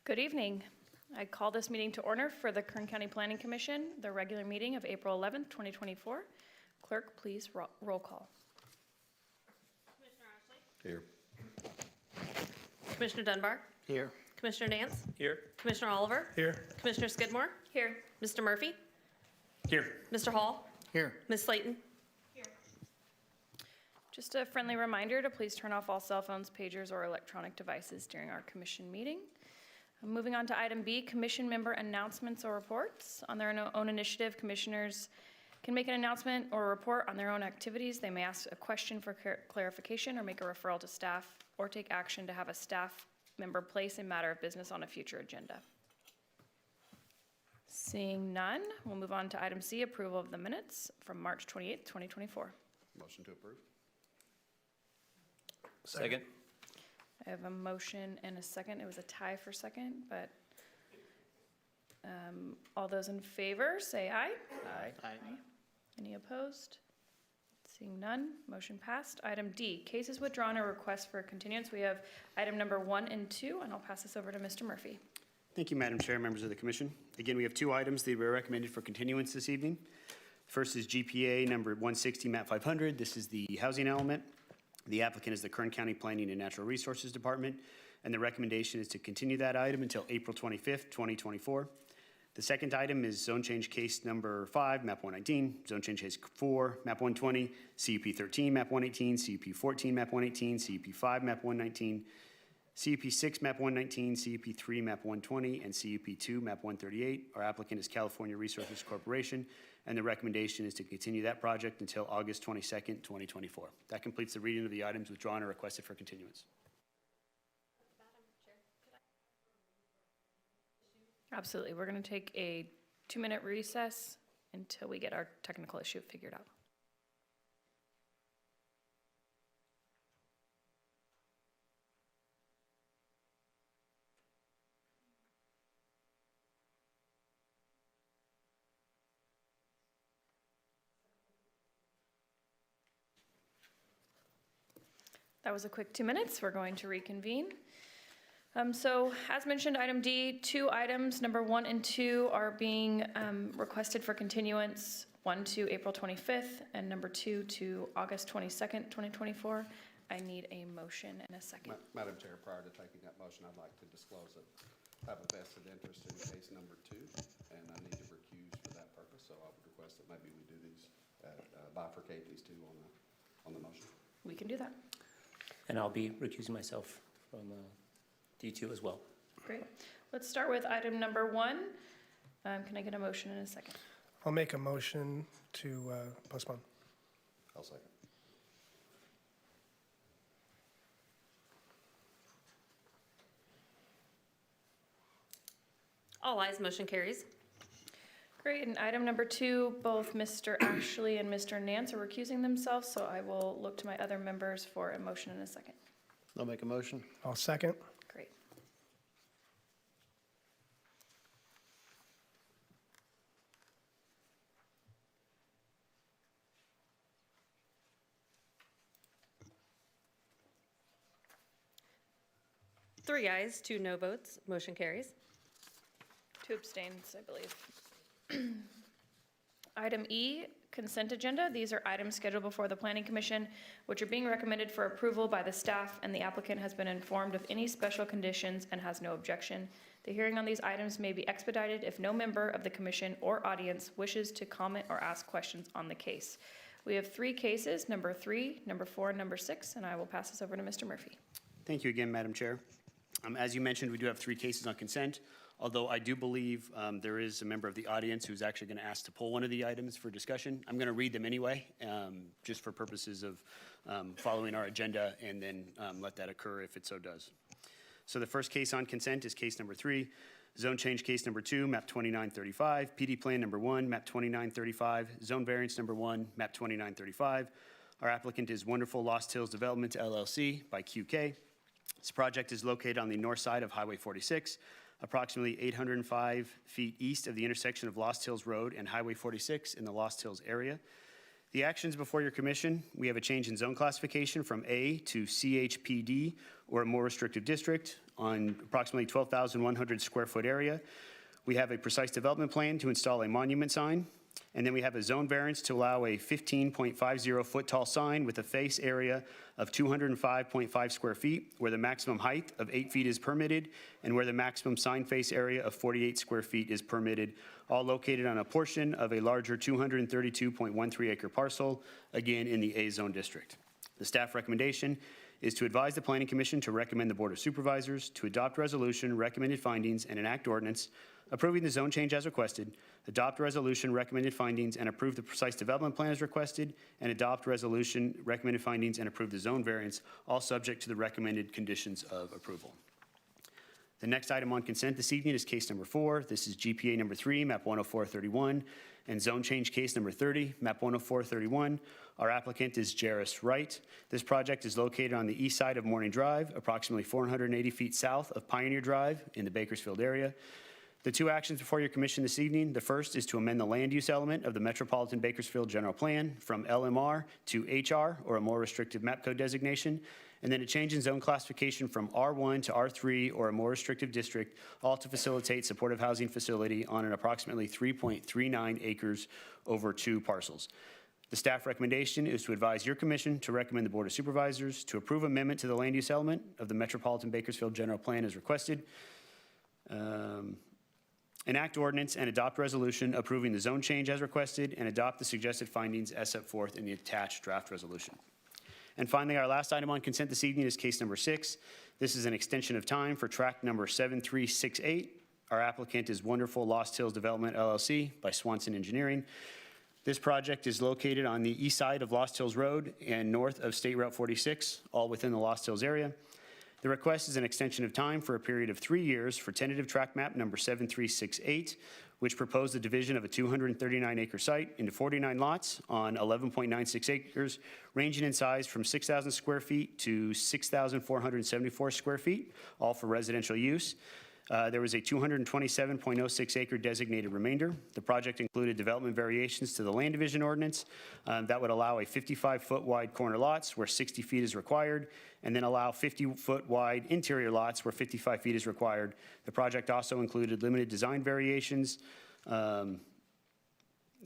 Good evening. I call this meeting to order for the Kern County Planning Commission, the regular meeting of April 11th, 2024. Clerk, please roll call. Commissioner Ashley? Here. Commissioner Dunbar? Here. Commissioner Nance? Here. Commissioner Oliver? Here. Commissioner Skidmore? Here. Mr. Murphy? Here. Mr. Hall? Here. Ms. Slayton? Just a friendly reminder to please turn off all cell phones, pagers, or electronic devices during our commission meeting. Moving on to item B, commission member announcements or reports. On their own initiative, commissioners can make an announcement or report on their own activities. They may ask a question for clarification or make a referral to staff or take action to have a staff member place a matter of business on a future agenda. Seeing none, we'll move on to item C, approval of the minutes from March 28th, 2024. Motion to approve. Second. I have a motion and a second. It was a tie for second, but all those in favor, say aye. Aye. Any opposed? Seeing none, motion passed. Item D, cases withdrawn or requests for continuance. We have item number 1 and 2, and I'll pass this over to Mr. Murphy. Thank you, Madam Chair, members of the Commission. Again, we have 2 items that were recommended for continuance this evening. First is GPA number 160, map 500. This is the housing element. The applicant is the Kern County Planning and Natural Resources Department, and the recommendation is to continue that item until April 25th, 2024. The second item is zone change case number 5, map 119, zone change case 4, map 120, CUP 13, map 118, CUP 14, map 118, CUP 5, map 119, CUP 6, map 119, CUP 3, map 120, and CUP 2, map 138. Our applicant is California Resources Corporation, and the recommendation is to continue that project until August 22nd, 2024. That completes the reading of the items withdrawn or requested for continuance. Absolutely. We're going to take a 2-minute recess until we get our technical issue figured out. That was a quick 2 minutes. We're going to reconvene. So as mentioned, item D, 2 items, number 1 and 2 are being requested for continuance, 1 to April 25th and number 2 to August 22nd, 2024. I need a motion and a second. Madam Chair, prior to taking that motion, I'd like to disclose that I have a vested interest in case number 2, and I need to recuse for that purpose, so I would request that maybe we do these, bifurcate these 2 on the motion. We can do that. And I'll be recusing myself from D2 as well. Great. Let's start with item number 1. Can I get a motion in a second? I'll make a motion to postpone. I'll second. All ayes, motion carries. Great. And item number 2, both Mr. Ashley and Mr. Nance are recusing themselves, so I will look to my other members for a motion in a second. I'll make a motion. I'll second. Great. Three ayes, 2 no votes, motion carries. 2 abstains, I believe. Item E, consent agenda. These are items scheduled before the Planning Commission, which are being recommended for approval by the staff, and the applicant has been informed of any special conditions and has no objection. The hearing on these items may be expedited if no member of the commission or audience wishes to comment or ask questions on the case. We have 3 cases, number 3, number 4, and number 6, and I will pass this over to Mr. Murphy. Thank you again, Madam Chair. As you mentioned, we do have 3 cases on consent, although I do believe there is a member of the audience who's actually going to ask to pull one of the items for discussion. I'm going to read them anyway, just for purposes of following our agenda, and then let that occur if it so does. So the first case on consent is case number 3, zone change case number 2, map 2935, PD plan number 1, map 2935, zone variance number 1, map 2935. Our applicant is Wonderful Lost Hills Development LLC by QK. This project is located on the north side of Highway 46, approximately 805 feet east of the intersection of Lost Hills Road and Highway 46 in the Lost Hills area. The actions before your commission, we have a change in zone classification from A to CHPD, or a more restrictive district. on approximately 12,100 square foot area. We have a precise development plan to install a monument sign. And then we have a zone variance to allow a 15.50 foot tall sign with a face area of 205.5 square feet, where the maximum height of 8 feet is permitted, and where the maximum sign face area of 48 square feet is permitted, all located on a portion of a larger 232.13 acre parcel, again in the A zone district. The staff recommendation is to advise the Planning Commission to recommend the Board of Supervisors to adopt resolution, recommended findings, and enact ordinance approving the zone change as requested, adopt resolution, recommended findings, and approve the precise development plan as requested, and adopt resolution, recommended findings, and approve the zone variance, all subject to the recommended conditions of approval. The next item on consent this evening is case number 4. This is GPA number 3, map 10431, and zone change case number 30, map 10431. Our applicant is Jairus Wright. This project is located on the east side of Morning Drive, approximately 480 feet south of Pioneer Drive in the Bakersfield area. The two actions before your commission this evening, the first is to amend the land use element of the Metropolitan Bakersfield General Plan from LMR to HR, or a more restrictive map code designation, and then a change in zone classification from R1 to R3, or a more restrictive district, all to facilitate supportive housing facility on an approximately 3.39 acres over 2 parcels. The staff recommendation is to advise your commission to recommend the Board of Supervisors to approve amendment to the land use element of the Metropolitan Bakersfield General Plan as requested. Enact ordinance and adopt resolution approving the zone change as requested, and adopt the suggested findings as set forth in the attached draft resolution. And finally, our last item on consent this evening is case number 6. This is an extension of time for tract number 7368. Our applicant is Wonderful Lost Hills Development LLC by Swanson Engineering. This project is located on the east side of Lost Hills Road and north of State Route 46, all within the Lost Hills area. The request is an extension of time for a period of 3 years for tentative tract map number 7368, which proposed the division of a 239-acre site into 49 lots on 11.96 acres, ranging in size from 6,000 square feet to 6,474 square feet, all for residential use. There was a 227.06 acre designated remainder. The project included development variations to the land division ordinance that would allow a 55-foot wide corner lots where 60 feet is required, and then allow 50-foot wide interior lots where 55 feet is required. The project also included limited design variations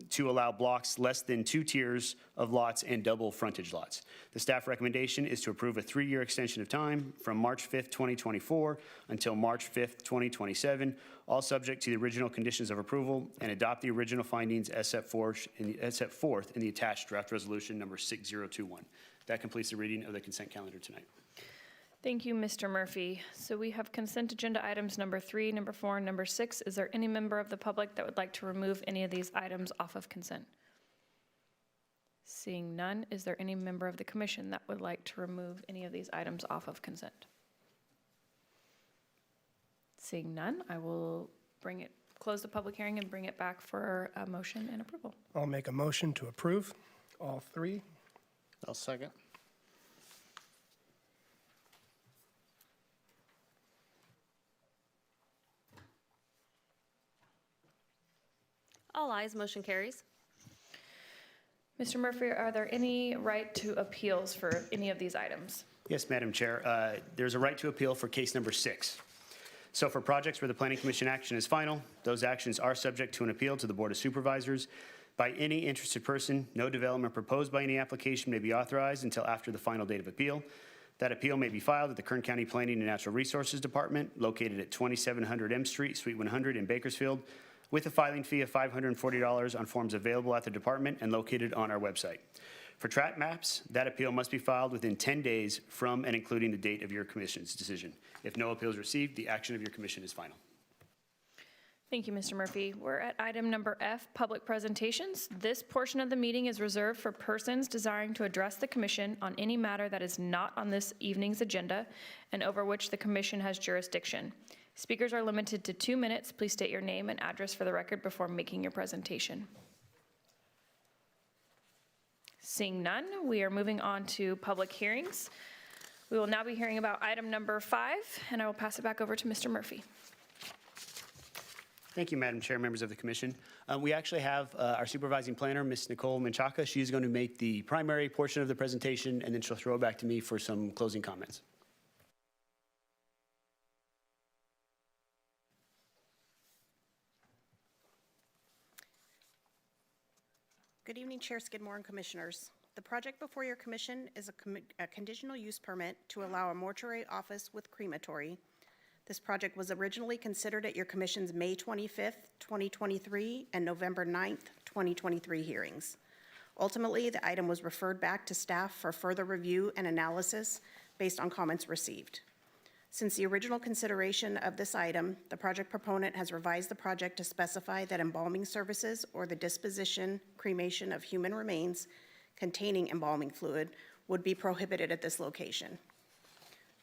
to allow blocks less than 2 tiers of lots and double frontage lots. The staff recommendation is to approve a 3-year extension of time from March 5th, 2024 until March 5th, 2027, all subject to the original conditions of approval, and adopt the original findings as set forth in the attached draft resolution number 6021. That completes the reading of the consent calendar tonight. Thank you, Mr. Murphy. So we have consent agenda items number 3, number 4, and number 6. Is there any member of the public that would like to remove any of these items off of consent? Seeing none, is there any member of the commission that would like to remove any of these items off of consent? Seeing none, I will close the public hearing and bring it back for a motion and approval. I'll make a motion to approve all 3. I'll second. All ayes, motion carries. Mr. Murphy, are there any right to appeals for any of these items? Yes, Madam Chair. There's a right to appeal for case number 6. So for projects where the Planning Commission action is final, those actions are subject to an appeal to the Board of Supervisors. By any interested person, no development proposed by any application may be authorized until after the final date of appeal. That appeal may be filed at the Kern County Planning and Natural Resources Department, located at 2700 M Street, Suite 100 in Bakersfield, with a filing fee of $540 on forms available at the department and located on our website. For tract maps, that appeal must be filed within 10 days from and including the date of your commission's decision. If no appeal is received, the action of your commission is final. Thank you, Mr. Murphy. We're at item number F, public presentations. This portion of the meeting is reserved for persons desiring to address the commission on any matter that is not on this evening's agenda and over which the commission has jurisdiction. Speakers are limited to 2 minutes. Please state your name and address for the record before making your presentation. Seeing none, we are moving on to public hearings. We will now be hearing about item number 5, and I will pass it back over to Mr. Murphy. Thank you, Madam Chair, members of the commission. We actually have our supervising planner, Ms. Nicole Menchaca. She's going to make the primary portion of the presentation, and then she'll throw it back to me for some closing comments. evening, Chair Skidmore and Commissioners. The project before your commission is a conditional use permit to allow a mortuary office with crematory. This project was originally considered at your commission's May 25th, 2023 and November 9th, 2023 hearings. Ultimately, the item was referred back to staff for further review and analysis based on comments received. Since the original consideration of this item, the project proponent has revised the project to specify that embalming services or the disposition, cremation of human remains containing embalming fluid would be prohibited at this location.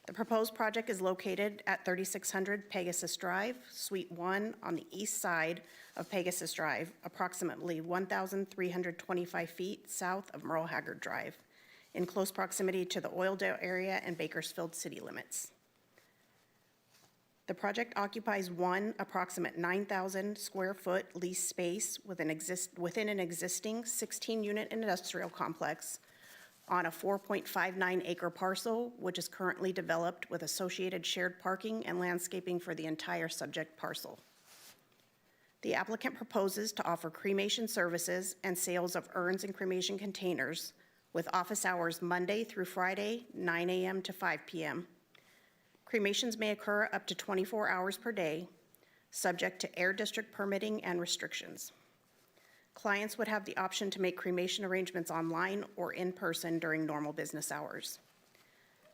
The proposed project is located at 3600 Pegasus Drive, Suite 1 on the east side of Pegasus Drive, approximately 1,325 feet south of Merle Haggard Drive, in close proximity to the Oildale area and Bakersfield city limits. The project occupies one approximate 9,000 square foot leased space within an existing 16-unit industrial complex on a 4.59 acre parcel, which is currently developed with associated shared parking and landscaping for the entire subject parcel. The applicant proposes to offer cremation services and sales of urns and cremation containers with office hours Monday through Friday, 9 a.m. to 5 p.m. Cremations may occur up to 24 hours per day, subject to Air District permitting and restrictions. Clients would have the option to make cremation arrangements online or in person during normal business hours.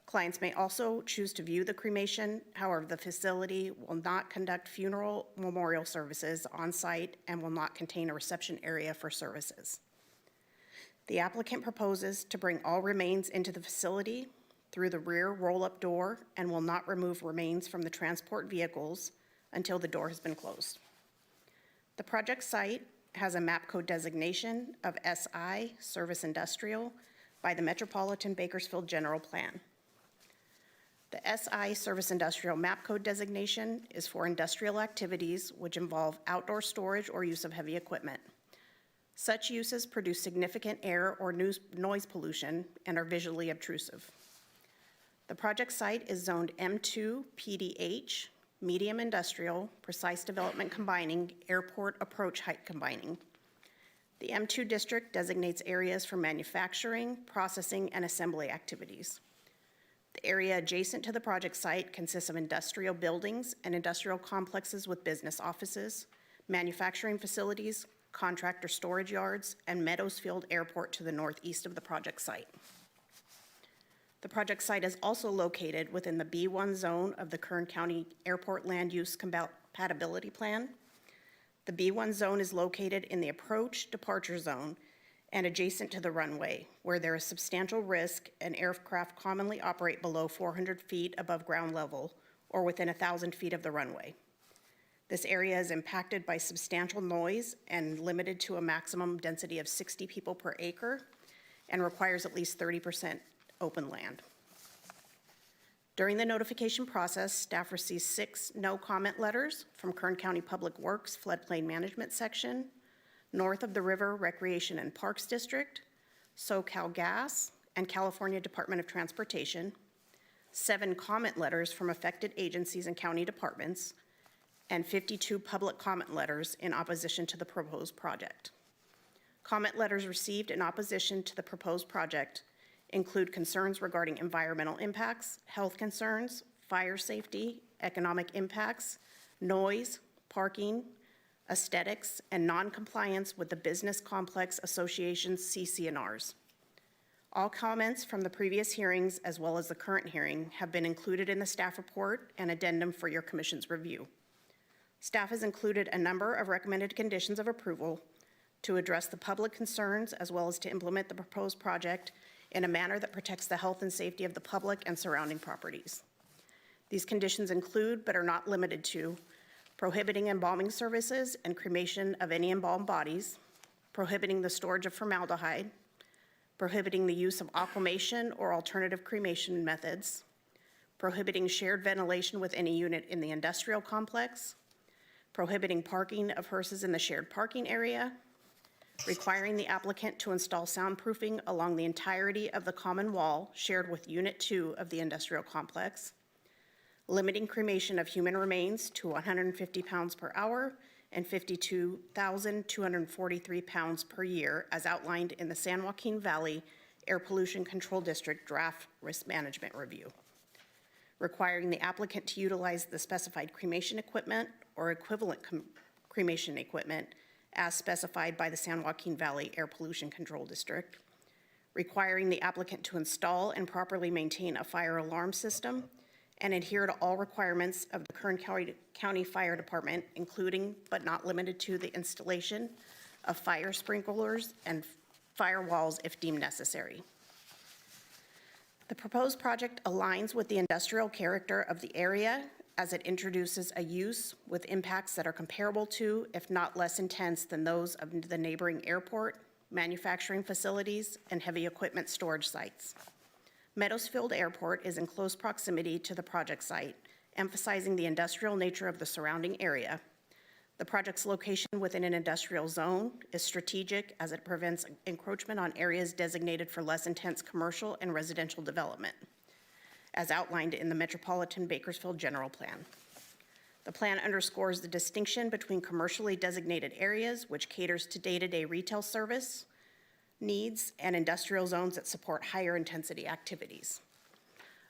Clients may also choose to view the cremation. However, the facility will not conduct funeral memorial services on site and will not contain a reception area for services. The applicant proposes to bring all remains into the facility through the rear roll-up door and will not remove remains from the transport vehicles until the door has been closed. The project site has a map code designation of SI, Service Industrial, by the Metropolitan Bakersfield General Plan. The SI Service Industrial map code designation is for industrial activities which involve outdoor storage or use of heavy equipment. Such uses produce significant air or noise pollution and are visually obtrusive. The project site is zoned M2 PDH, medium industrial, precise development combining, airport approach height combining. The M2 district designates areas for manufacturing, processing, and assembly activities. The area adjacent to the project site consists of industrial buildings and industrial complexes with business offices, manufacturing facilities, contractor storage yards, and Meadowsfield Airport to the northeast of the project site. The project site is also located within the B1 zone of the Kern County Airport Land Use Compatibility Plan. The B1 zone is located in the approach departure zone and adjacent to the runway, where there is substantial risk and aircraft commonly operate below 400 feet above ground level or within 1,000 feet of the runway. This area is impacted by substantial noise and limited to a maximum density of 60 people per acre and requires at least 30% open land. During the notification process, staff received 6 no comment letters from Kern County Public Works Floodplain Management Section, North of the River Recreation and Parks District, SoCal Gas, and California Department of Transportation, 7 comment letters from affected agencies and county departments, and 52 public comment letters in opposition to the proposed project. Comment letters received in opposition to the proposed project include concerns regarding environmental impacts, health concerns, fire safety, economic impacts, noise, parking, aesthetics, and non-compliance with the Business Complex Association's CC&Rs. All comments from the previous hearings as well as the current hearing have been included in the staff report and addendum for your commission's review. Staff has included a number of recommended conditions of approval to address the public concerns as well as to implement the proposed project in a manner that protects the health and safety of the public and surrounding properties. These conditions include, but are not limited to, prohibiting embalming services and cremation of any embalmed bodies, prohibiting the storage of formaldehyde, prohibiting the use of aquamation or alternative cremation methods, prohibiting shared ventilation with any unit in the industrial complex, prohibiting parking of hearses in the shared parking area, requiring the applicant to install soundproofing along the entirety of the common wall shared with Unit 2 of the industrial complex, limiting cremation of human remains to 150 pounds per hour and 52,243 pounds per year as outlined in the San Joaquin Valley Air Pollution Control District Draft Risk Management Review, requiring the applicant to utilize the specified cremation equipment or equivalent cremation equipment as specified by the San Joaquin Valley Air Pollution Control District, requiring the applicant to install and properly maintain a fire alarm system and adhere to all requirements of the Kern County Fire Department, including but not limited to the installation of fire sprinklers and firewalls if deemed necessary. The proposed project aligns with the industrial character of the area as it introduces a use with impacts that are comparable to, if not less intense than those of the neighboring airport, manufacturing facilities, and heavy equipment storage sites. Meadowsfield Airport is in close proximity to the project site, emphasizing the industrial nature of the surrounding area. The project's location within an industrial zone is strategic as it prevents encroachment on areas designated for less intense commercial and residential development, as outlined in the Metropolitan Bakersfield General Plan. The plan underscores the distinction between commercially designated areas, which caters to day-to-day retail service needs, and industrial zones that support higher intensity activities.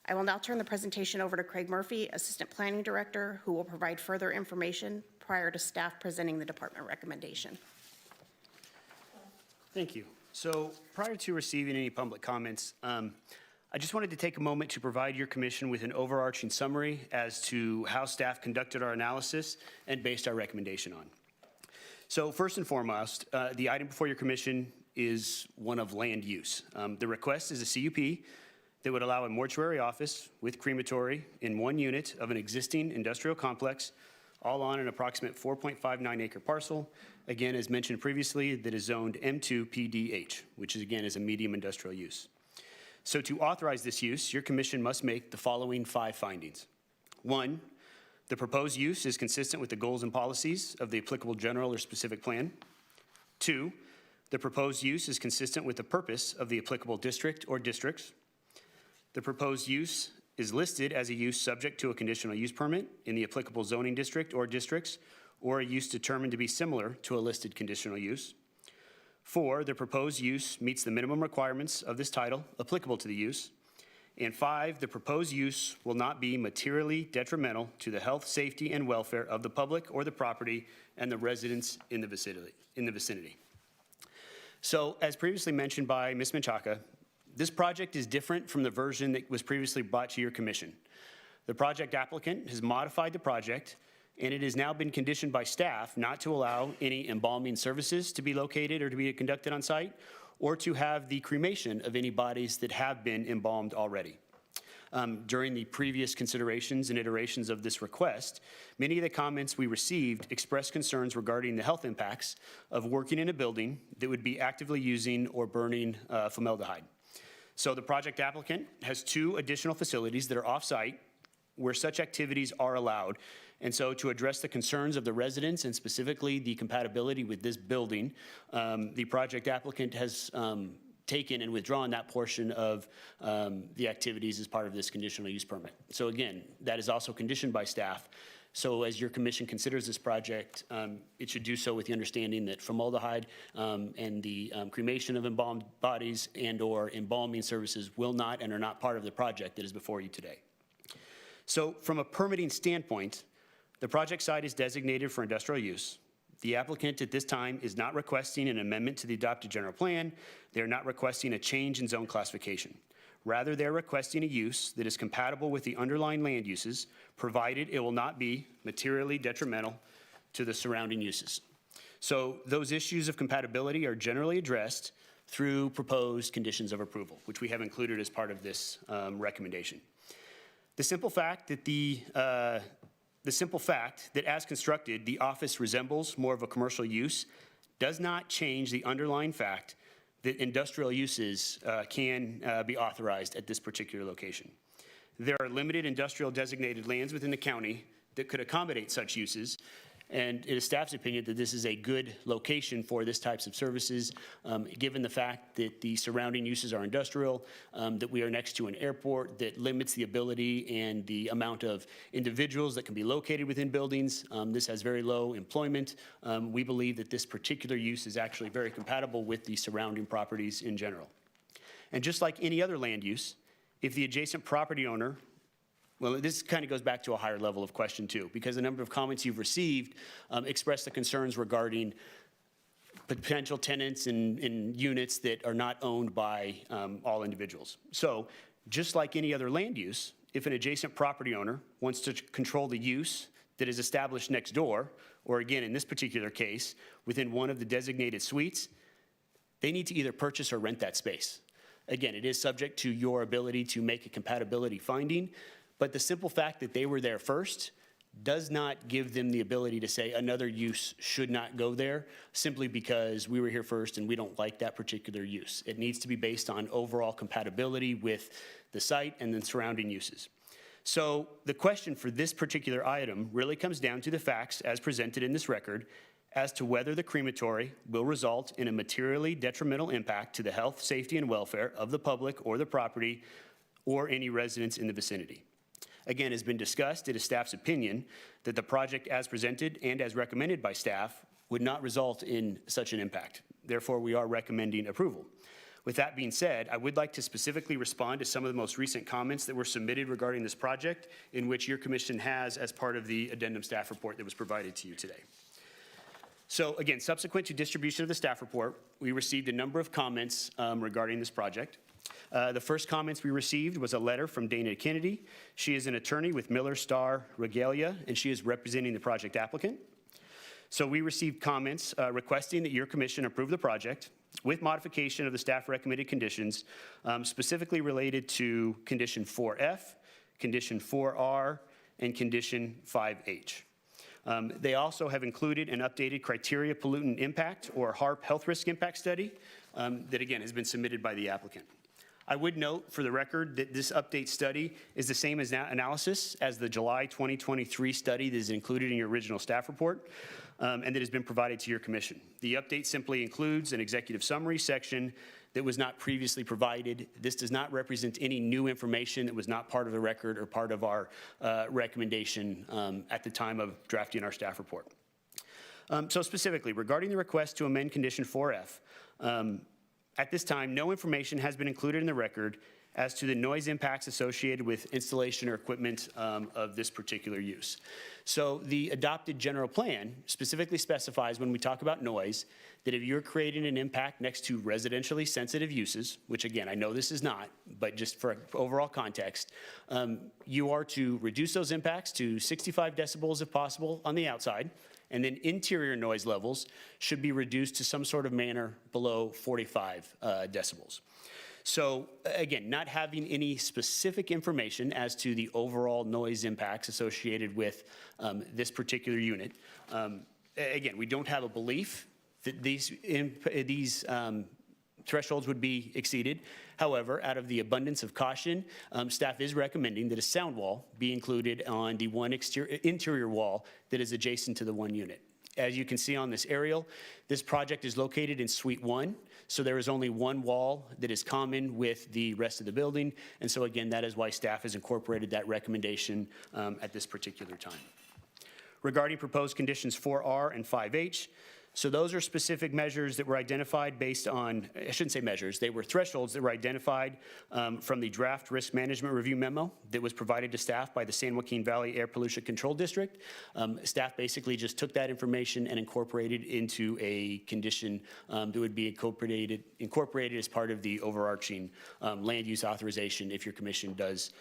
I will now turn the presentation over to Craig Murphy, Assistant Planning Director, who will provide further information prior to staff presenting the department recommendation. Thank you. So prior to receiving any public comments, I just wanted to take a moment to provide your commission with an overarching summary as to how staff conducted our analysis and based our recommendation on. So first and foremost, the item before your commission is one of land use. The request is a CUP that would allow a mortuary office with crematory in one unit of an existing industrial complex, all on an approximate 4.59 acre parcel, again, as mentioned previously, that is zoned M2 PDH, which is again is a medium industrial use. So to authorize this use, your commission must make the following 5 findings. 1, the proposed use is consistent with the goals and policies of the applicable general or specific plan. 2, the proposed use is consistent with the purpose of the applicable district or districts. The proposed use is listed as a use subject to a conditional use permit in the applicable zoning district or districts, or a use determined to be similar to a listed conditional use. 4, the proposed use meets the minimum requirements of this title applicable to the use. And 5, the proposed use will not be materially detrimental to the health, safety, and welfare of the public or the property and the residents in the vicinity. So, as previously mentioned by Ms. Menchaca, this project is different from the version that was previously brought to your commission. The project applicant has modified the project, and it has now been conditioned by staff not to allow any embalming services to be located or to be conducted on site, or to have the cremation of any bodies that have been embalmed already. During the previous considerations and iterations of this request, many of the comments we received expressed concerns regarding the health impacts of working in a building that would be actively using or burning formaldehyde. So the project applicant has 2 additional facilities that are off-site where such activities are allowed. And so to address the concerns of the residents and specifically the compatibility with this building, the project applicant has taken and withdrawn that portion of the activities as part of this conditional use permit. So again, that is also conditioned by staff. So as your commission considers this project, it should do so with the understanding that formaldehyde and the cremation of embalmed bodies and/or embalming services will not and are not part of the project that is before you today. So from a permitting standpoint, the project site is designated for industrial use. The applicant at this time is not requesting an amendment to the adopted general plan. They're not requesting a change in zone classification. Rather, they're requesting a use that is compatible with the underlying land uses, provided it will not be materially detrimental to the surrounding uses. So those issues of compatibility are generally addressed through proposed conditions of approval, which we have included as part of this recommendation. The simple fact that as constructed, the office resembles more of a commercial use does not change the underlying fact that industrial uses can be authorized at this particular location. There are limited industrial designated lands within the county that could accommodate such uses, And it is staff's opinion that this is a good location for this types of services, given the fact that the surrounding uses are industrial, that we are next to an airport that limits the ability and the amount of individuals that can be located within buildings. This has very low employment. We believe that this particular use is actually very compatible with the surrounding properties in general. And just like any other land use, if the adjacent property owner, well, this kind of goes back to a higher level of question too, because a number of comments you've received express the concerns regarding potential tenants and units that are not owned by all individuals. So just like any other land use, if an adjacent property owner wants to control the use that is established next door, or again, in this particular case, within one of the designated suites, they need to either purchase or rent that space. Again, it is subject to your ability to make a compatibility finding, but the simple fact that they were there first does not give them the ability to say another use should not go there simply because we were here first and we don't like that particular use. It needs to be based on overall compatibility with the site and the surrounding uses. So the question for this particular item really comes down to the facts as presented in this record as to whether the crematory will result in a materially detrimental impact to the health, safety, and welfare of the public or the property or any residents in the vicinity. Again, has been discussed, it is staff's opinion that the project as presented and as recommended by staff would not result in such an impact. Therefore, we are recommending approval. With that being said, I would like to specifically respond to some of the most recent comments that were submitted regarding this project, in which your commission has as part of the addendum staff report that was provided to you today. So again, subsequent to distribution of the staff report, we received a number of comments regarding this project. The first comments we received was a letter from Dana Kennedy. She is an attorney with Miller Starr Regalia, and she is representing the project applicant. So we received comments requesting that your commission approve the project with modification of the staff recommended conditions, specifically related to condition 4F, condition 4R, and condition 5H. They also have included an updated criteria pollutant impact, or HARP health risk impact study that again has been submitted by the applicant. I would note for the record that this update study is the same as analysis as the July 2023 study that is included in your original staff report and that has been provided to your commission. The update simply includes an executive summary section that was not previously provided. This does not represent any new information that was not part of the record or part of our recommendation at the time of drafting our staff report. So specifically, regarding the request to amend condition 4F, at this time, no information has been included in the record as to the noise impacts associated with installation or equipment of this particular use. So the adopted general plan specifically specifies when we talk about noise that if you're creating an impact next to residentially sensitive uses, which again, I know this is not, but just for overall context, you are to reduce those impacts to 65 decibels if possible on the outside, and then interior noise levels should be reduced to some sort of manner below 45 decibels. So again, not having any specific information as to the overall noise impacts associated with this particular unit. Again, we don't have a belief that these thresholds would be exceeded. However, out of the abundance of caution, staff is recommending that a sound wall be included on the one interior wall that is adjacent to the one unit. As you can see on this aerial, this project is located in Suite 1, so there is only one wall that is common with the rest of the building, and so again, that is why staff has incorporated that recommendation at this particular time. Regarding proposed conditions 4R and 5H, so those are specific measures that were identified based on, I shouldn't say measures, they were thresholds that were identified from the draft risk management review memo that was provided to staff by the San Joaquin Valley Air Pollution Control District. Staff basically just took that information and incorporated into a condition that would be incorporated as part of the overarching land use authorization if your commission does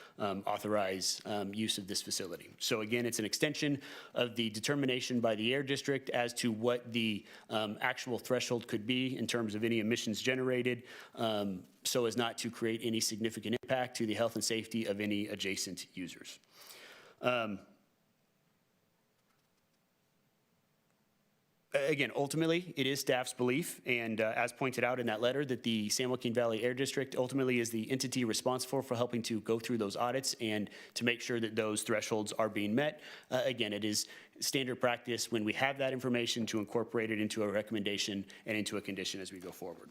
authorize use of this facility. So again, it's an extension of the determination by the Air District as to what the actual threshold could be in terms of any emissions generated, so as not to create any significant impact to the health and safety of any adjacent users. Again, ultimately, it is staff's belief, and as pointed out in that letter, that the San Joaquin Valley Air District ultimately is the entity responsible for helping to go through those audits and to make sure that those thresholds are being met. Again, it is standard practice when we have that information to incorporate it into a recommendation and into a condition as we go forward.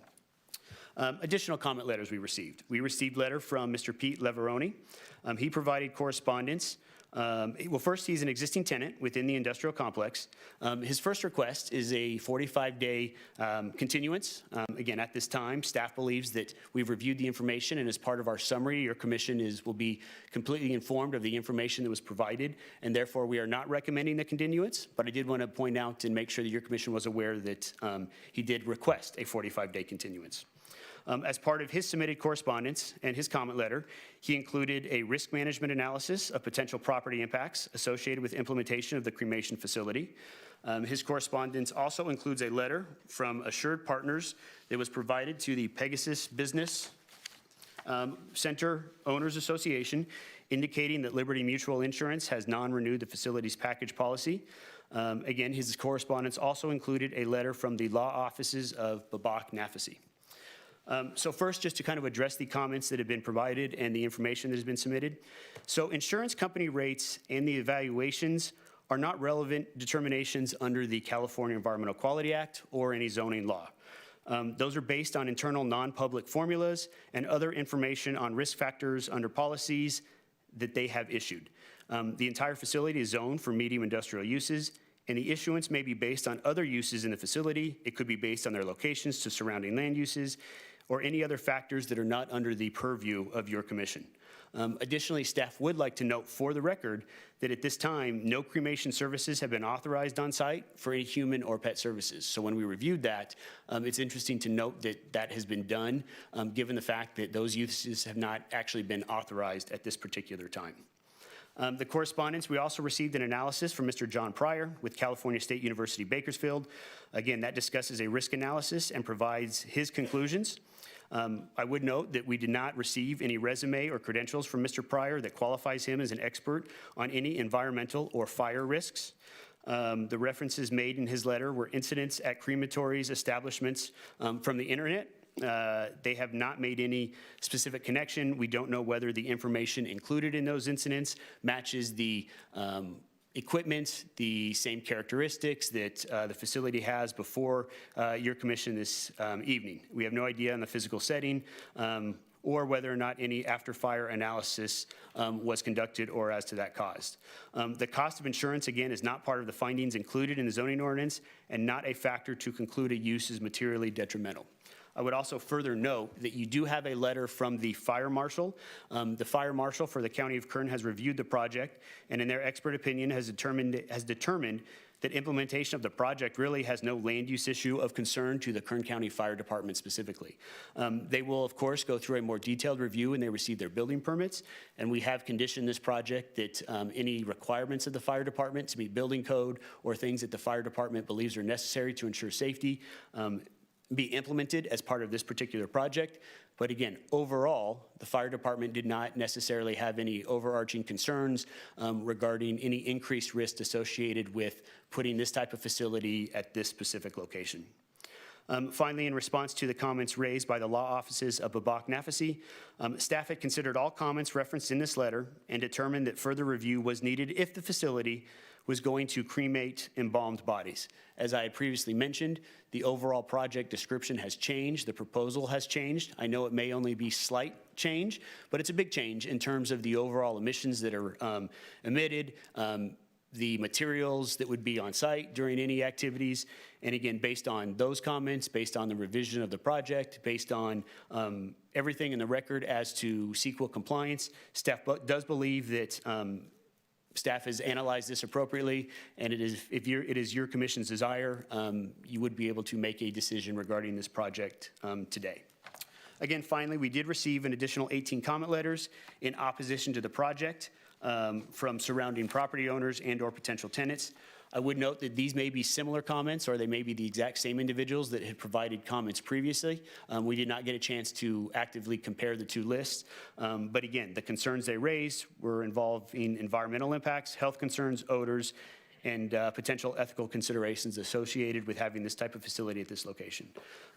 Additional comment letters we received. We received letter from Mr. Pete Leveroni. He provided correspondence. Well, first, he's an existing tenant within the industrial complex. His first request is a 45-day continuance. Again, at this time, staff believes that we've reviewed the information, and as part of our summary, your commission will be completely informed of the information that was provided, and therefore we are not recommending the continuance. But I did want to point out and make sure that your commission was aware that he did request a 45-day continuance. As part of his submitted correspondence and his comment letter, he included a risk management analysis of potential property impacts associated with implementation of the cremation facility. His correspondence also includes a letter from Assured Partners that was provided to the Pegasus Business Center Owners Association, indicating that Liberty Mutual Insurance has non-renewed the facility's package policy. Again, his correspondence also included a letter from the law offices of Babak Nafisi. So first, just to kind of address the comments that have been provided and the information that has been submitted. So insurance company rates and the evaluations are not relevant determinations under the California Environmental Quality Act or any zoning law. Those are based on internal non-public formulas and other information on risk factors under policies that they have issued. The entire facility is zoned for medium industrial uses, and the issuance may be based on other uses in the facility. It could be based on their locations to surrounding land uses, or any other factors that are not under the purview of your commission. Additionally, staff would like to note for the record that at this time, no cremation services have been authorized on site for any human or pet services. So when we reviewed that, it's interesting to note that that has been done, given the fact that those uses have not actually been authorized at this particular time. The correspondence, we also received an analysis from Mr. John Pryor with California State University, Bakersfield. Again, that discusses a risk analysis and provides his conclusions. I would note that we did not receive any resume or credentials from Mr. Pryor that qualifies him as an expert on any environmental or fire risks. The references made in his letter were incidents at crematories establishments from the internet. They have not made any specific connection. We don't know whether the information included in those incidents matches the equipment, the same characteristics that the facility has before your commission this evening. We have no idea on the physical setting or whether or not any after-fire analysis was conducted or as to that cost. The cost of insurance, again, is not part of the findings included in the zoning ordinance and not a factor to conclude a use is materially detrimental. I would also further note that you do have a letter from the fire marshal. The fire marshal for the County of Kern has reviewed the project, and in their expert opinion has determined that implementation of the project really has no land use issue of concern to the Kern County Fire Department specifically. They will, of course, go through a more detailed review when they receive their building permits, and we have conditioned this project that any requirements of the fire department to meet building code or things that the fire department believes are necessary to ensure safety be implemented as part of this particular project. But again, overall, the fire department did not necessarily have any overarching concerns regarding any increased risk associated with putting this type of facility at this specific location. Finally, in response to the comments raised by the law offices of Babak Nafisi, staff had considered all comments referenced in this letter and determined that further review was needed if the facility was going to cremate embalmed bodies. As I had previously mentioned, the overall project description has changed, the proposal has changed. I know it may only be slight change, but it's a big change in terms of the overall emissions that are emitted, the materials that would be on site during any activities. And again, based on those comments, based on the revision of the project, based on everything in the record as to CEQA compliance, staff does believe that staff has analyzed this appropriately, and it is your commission's desire, you would be able to make a decision regarding this project today. Again, finally, we did receive an additional 18 comment letters in opposition to the project from surrounding property owners and or potential tenants. I would note that these may be similar comments, or they may be the exact same individuals that had provided comments previously. We did not get a chance to actively compare the two lists. But again, the concerns they raised were involving environmental impacts, health concerns, odors, and potential ethical considerations associated with having this type of facility at this location.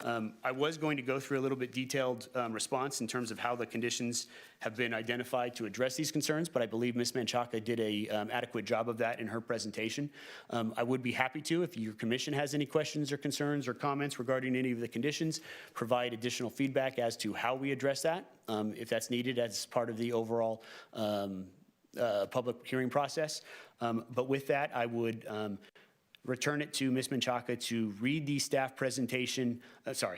I was going to go through a little bit detailed response in terms of how the conditions have been identified to address these concerns, but I believe Ms. Menchaca did a adequate job of that in her presentation. I would be happy to, if your commission has any questions or concerns or comments regarding any of the conditions, provide additional feedback as to how we address that, if that's needed as part of the overall public hearing process. But with that, I would return it to Ms. Menchaca to read the staff presentation,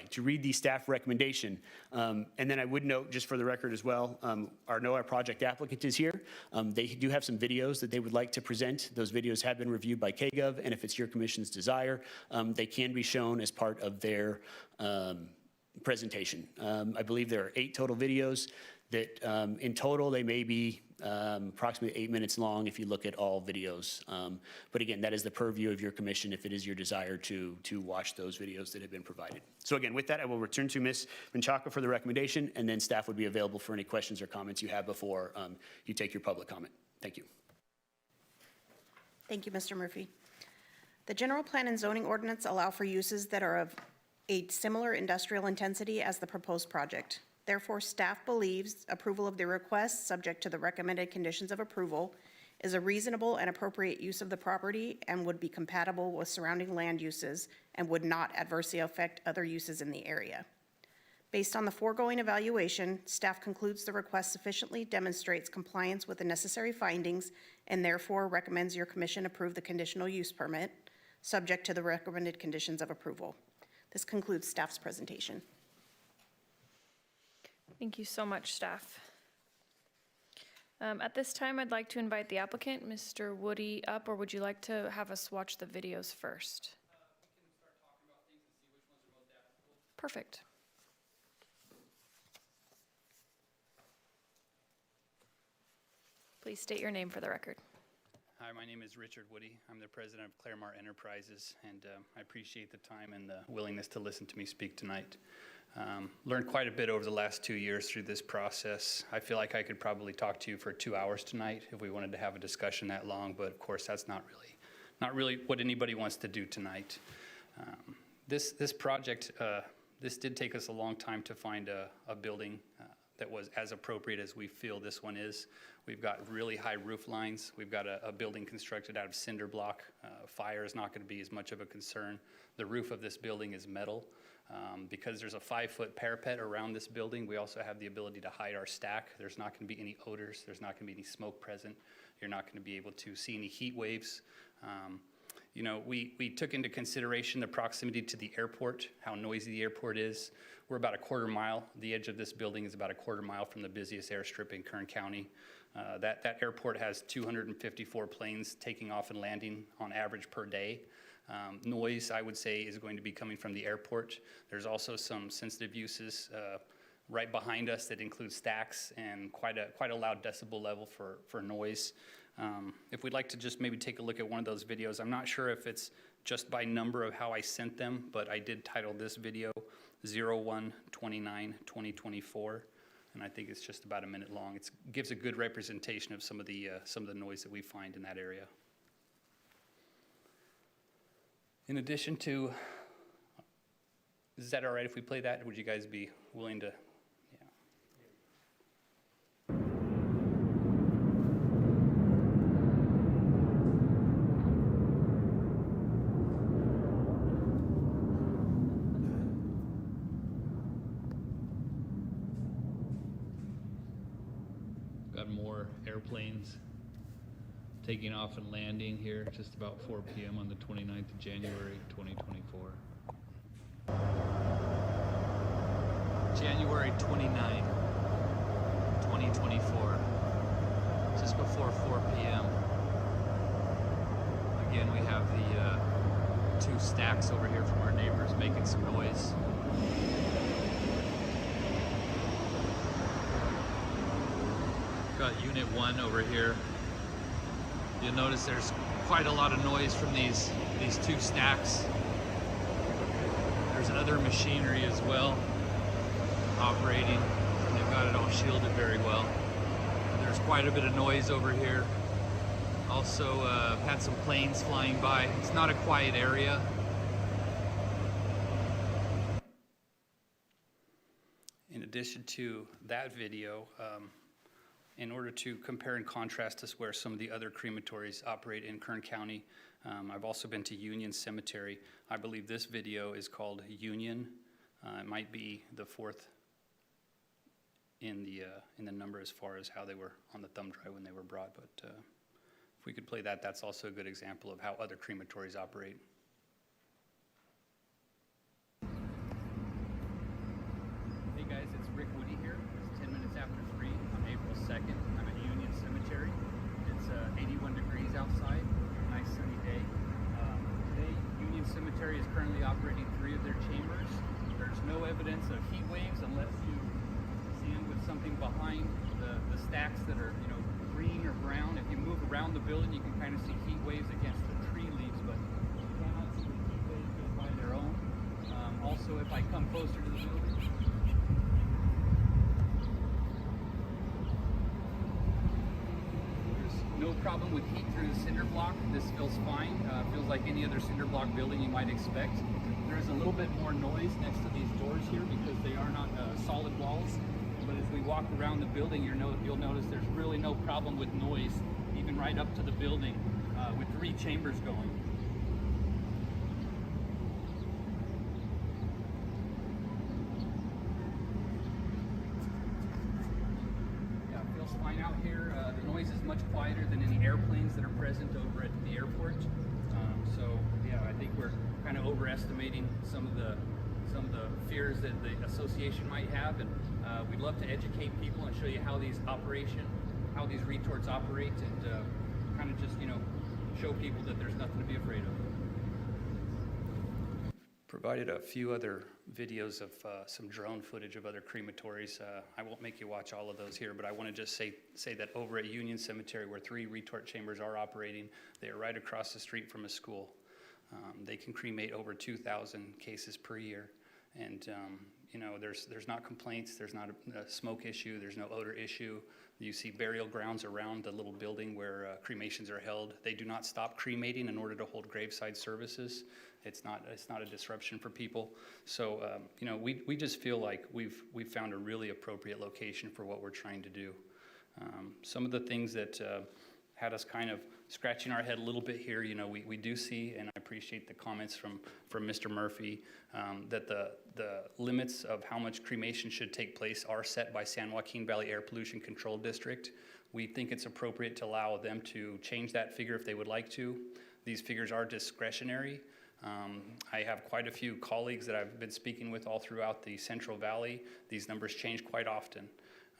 to read the staff recommendation. And then I would note, just for the record as well, our NOAA project applicant is here. They do have some videos that they would like to present. Those videos have been reviewed by KGov, and if it's your commission's desire, they can be shown as part of their presentation. I believe there are 8 total videos that in total, they may be approximately 8 minutes long if you look at all videos. But again, that is the purview of your commission if it is your desire to watch those videos that have been provided. So again, with that, I will return to Ms. Menchaca for the recommendation, and then staff would be available for any questions or comments you have before you take your public comment. Thank you. Thank you, Mr. Murphy. The general plan and zoning ordinance allow for uses that are of a similar industrial intensity as the proposed project. Therefore, staff believes approval of the request, subject to the recommended conditions of approval, is a reasonable and appropriate use of the property and would be compatible with surrounding land uses and would not adversely affect other uses in the area. Based on the foregoing evaluation, staff concludes the request sufficiently demonstrates compliance with the necessary findings and therefore recommends your commission approve the conditional use permit, subject to the recommended conditions of approval. This concludes staff's presentation. Thank you so much, staff. At this time, I'd like to invite the applicant, Mr. Woody, up, or would you like to have us watch the videos first? We can start talking about things and see which ones are most applicable. Perfect. Please state your name for the record. Hi, my name is Richard Woody. I'm the president of Claremont Enterprises, and I appreciate the time and the willingness to listen to me speak tonight. Learned quite a bit over the last 2 years through this process. I feel like I could probably talk to you for 2 hours tonight if we wanted to have a discussion that long, but of course that's not really what anybody wants to do tonight. This project, this did take us a long time to find a building that was as appropriate as we feel this one is. We've got really high roof lines. We've got a building constructed out of cinder block. Fire is not going to be as much of a concern. The roof of this building is metal. Because there's a 5-foot parapet around this building, we also have the ability to hide our stack. There's not going to be any odors. There's not going to be any smoke present. You're not going to be able to see any heat waves. You know, we took into consideration the proximity to the airport, how noisy the airport is. We're about a quarter mile. The edge of this building is about a quarter mile from the busiest airstrip in Kern County. That airport has 254 planes taking off and landing on average per day. Noise, I would say, is going to be coming from the airport. There's also some sensitive uses right behind us that include stacks and quite a loud decibel level for noise. If we'd like to just maybe take a look at one of those videos, I'm not sure if it's just by number of how I sent them, but I did title this video 01/29/2024, and I think it's just about a minute long. It gives a good representation of some of the noise that we find in that area. In addition to, is that all right if we play that? Would you guys be willing to? Got more airplanes taking off and landing here just about 4 p.m. on the 29th of January, 2024. January 29, 2024, just before 4 p.m. Again, we have the 2 stacks over here from our neighbors making some noise. Got Unit 1 over here. You'll notice there's quite a lot of noise from these 2 stacks. There's other machinery as well operating. They've got it all shielded very well. There's quite a bit of noise over here. Also had some planes flying by. It's not a quiet area. In addition to that video, in order to compare and contrast us where some of the other crematories operate in Kern County, I've also been to Union Cemetery. I believe this video is called Union. It might be the fourth in the number as far as how they were on the thumb drive when they were brought. But if we could play that, that's also a good example of how other crematories operate. Hey guys, it's Rick Woody here. It's 10 minutes after 3 on April 2nd. I'm at Union Cemetery. It's 81 degrees outside, nice sunny day. Today, Union Cemetery is currently operating 3 of their chambers. There's no evidence of heat waves unless you see them with something behind the stacks that are, green or brown. If you move around the building, you can kind of see heat waves against the tree leaves, but you cannot see the heat waves just by their own. Also, if I come closer to the building, no problem with heat through the cinder block. This feels fine. Feels like any other cinder block building you might expect. There's a little bit more noise next to these doors here because they are not solid walls. But as we walk around the building, you'll notice there's really no problem with noise, even right up to the building, with 3 chambers going. Fine out here. The noise is much quieter than any airplanes that are present over at the airport. So yeah, I think we're kind of overestimating some of the fears that the association might have, and we'd love to educate people and show you how these retorts operate, and kind of just show people that there's nothing to be afraid of. Provided a few other videos of some drone footage of other crematories. I won't make you watch all of those here, but I want to just say that over at Union Cemetery, where 3 retort chambers are operating, they are right across the street from a school. They can cremate over 2,000 cases per year, and there's not complaints, there's not a smoke issue, there's no odor issue. You see burial grounds around the little building where cremations are held. They do not stop cremating in order to hold graveside services. It's not a disruption for people. So we just feel like we've found a really appropriate location for what we're trying to do. Some of the things that had us kind of scratching our head a little bit here, we do see, and I appreciate the comments from Mr. Murphy, that the limits of how much cremation should take place are set by San Joaquin Valley Air Pollution Control District. We think it's appropriate to allow them to change that figure if they would like to. These figures are discretionary. I have quite a few colleagues that I've been speaking with all throughout the Central Valley. These numbers change quite often.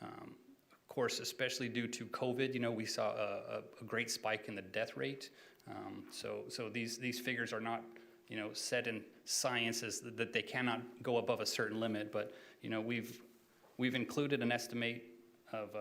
Of course, especially due to COVID, we saw a great spike in the death rate. So these figures are not, set in science as that they cannot go above a certain limit. But we've included an estimate of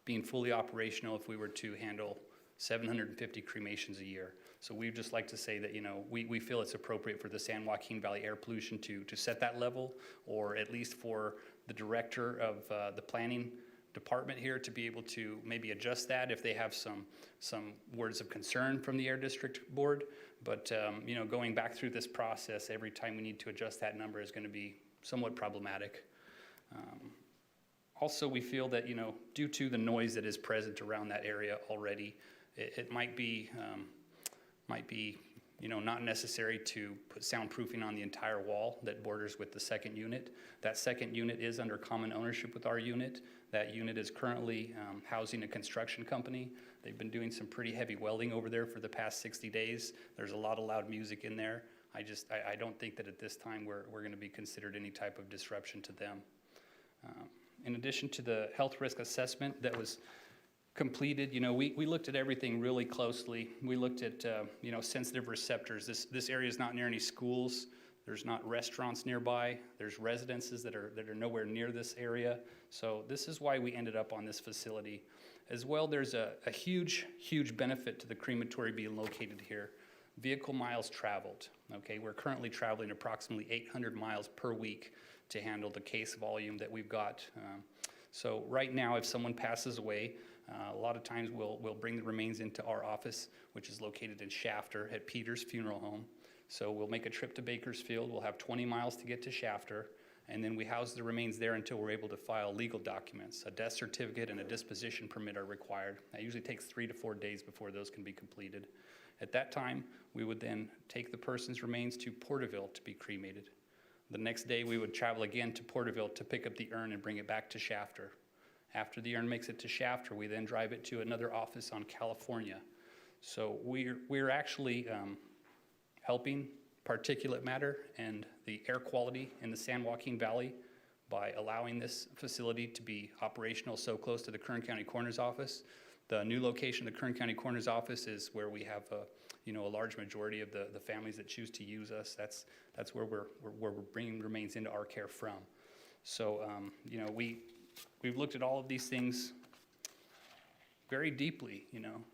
being fully operational if we were to handle 750 cremations a year. So we'd just like to say that, we feel it's appropriate for the San Joaquin Valley Air Pollution to set that level, or at least for the director of the planning department here to be able to maybe adjust that if they have some words of concern from the Air District Board. But, going back through this process, every time we need to adjust that number is going to be somewhat problematic. Also, we feel that, due to the noise that is present around that area already, it might be not necessary to put soundproofing on the entire wall that borders with the second unit. That second unit is under common ownership with our unit. That unit is currently housing a construction company. They've been doing some pretty heavy welding over there for the past 60 days. There's a lot of loud music in there. I don't think that at this time we're going to be considered any type of disruption to them. In addition to the health risk assessment that was completed, we looked at everything really closely. We looked at, sensitive receptors. This area is not near any schools. There's not restaurants nearby. There's residences that are nowhere near this area. So this is why we ended up on this facility. As well, there's a huge benefit to the crematory being located here. Vehicle miles traveled, okay? We're currently traveling approximately 800 miles per week to handle the case volume that we've got. So right now, if someone passes away, A lot of times we'll bring the remains into our office, which is located in Shafter at Peters Funeral Home. So we'll make a trip to Bakersfield. We'll have 20 miles to get to Shafter, and then we house the remains there until we're able to file legal documents. A death certificate and a disposition permit are required. That usually takes 3 to 4 days before those can be completed. At that time, we would then take the person's remains to Porterville to be cremated. The next day, we would travel again to Porterville to pick up the urn and bring it back to Shafter. After the urn makes it to Shafter, we then drive it to another office on California. So we're actually helping particulate matter and the air quality in the San Joaquin Valley by allowing this facility to be operational so close to the Kern County Coroner's Office. The new location of the Kern County Coroner's Office is where we have a large majority of the families that choose to use us. That's where we're bringing remains into our care from. So we've looked at all of these things very deeply.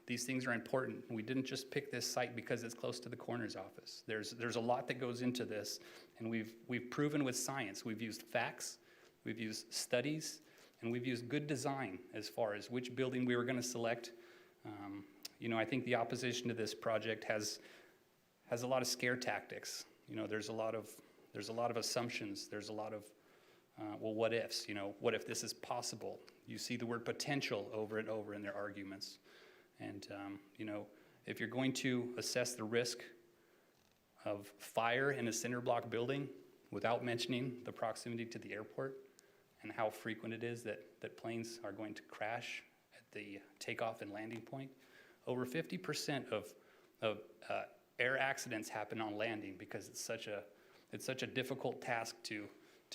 These things are important. We didn't just pick this site because it's close to the coroner's office. There's a lot that goes into this, and we've proven with science. We've used facts, we've used studies, and we've used good design as far as which building we were going to select. I think the opposition to this project has a lot of scare tactics. There's a lot of assumptions. There's a lot of what ifs. What if this is possible? You see the word potential over and over in their arguments. And if you're going to assess the risk of fire in a cinder block building without mentioning the proximity to the airport and how frequent it is that planes are going to crash at the takeoff and landing point, over 50% of air accidents happen on landing because it's such a difficult task to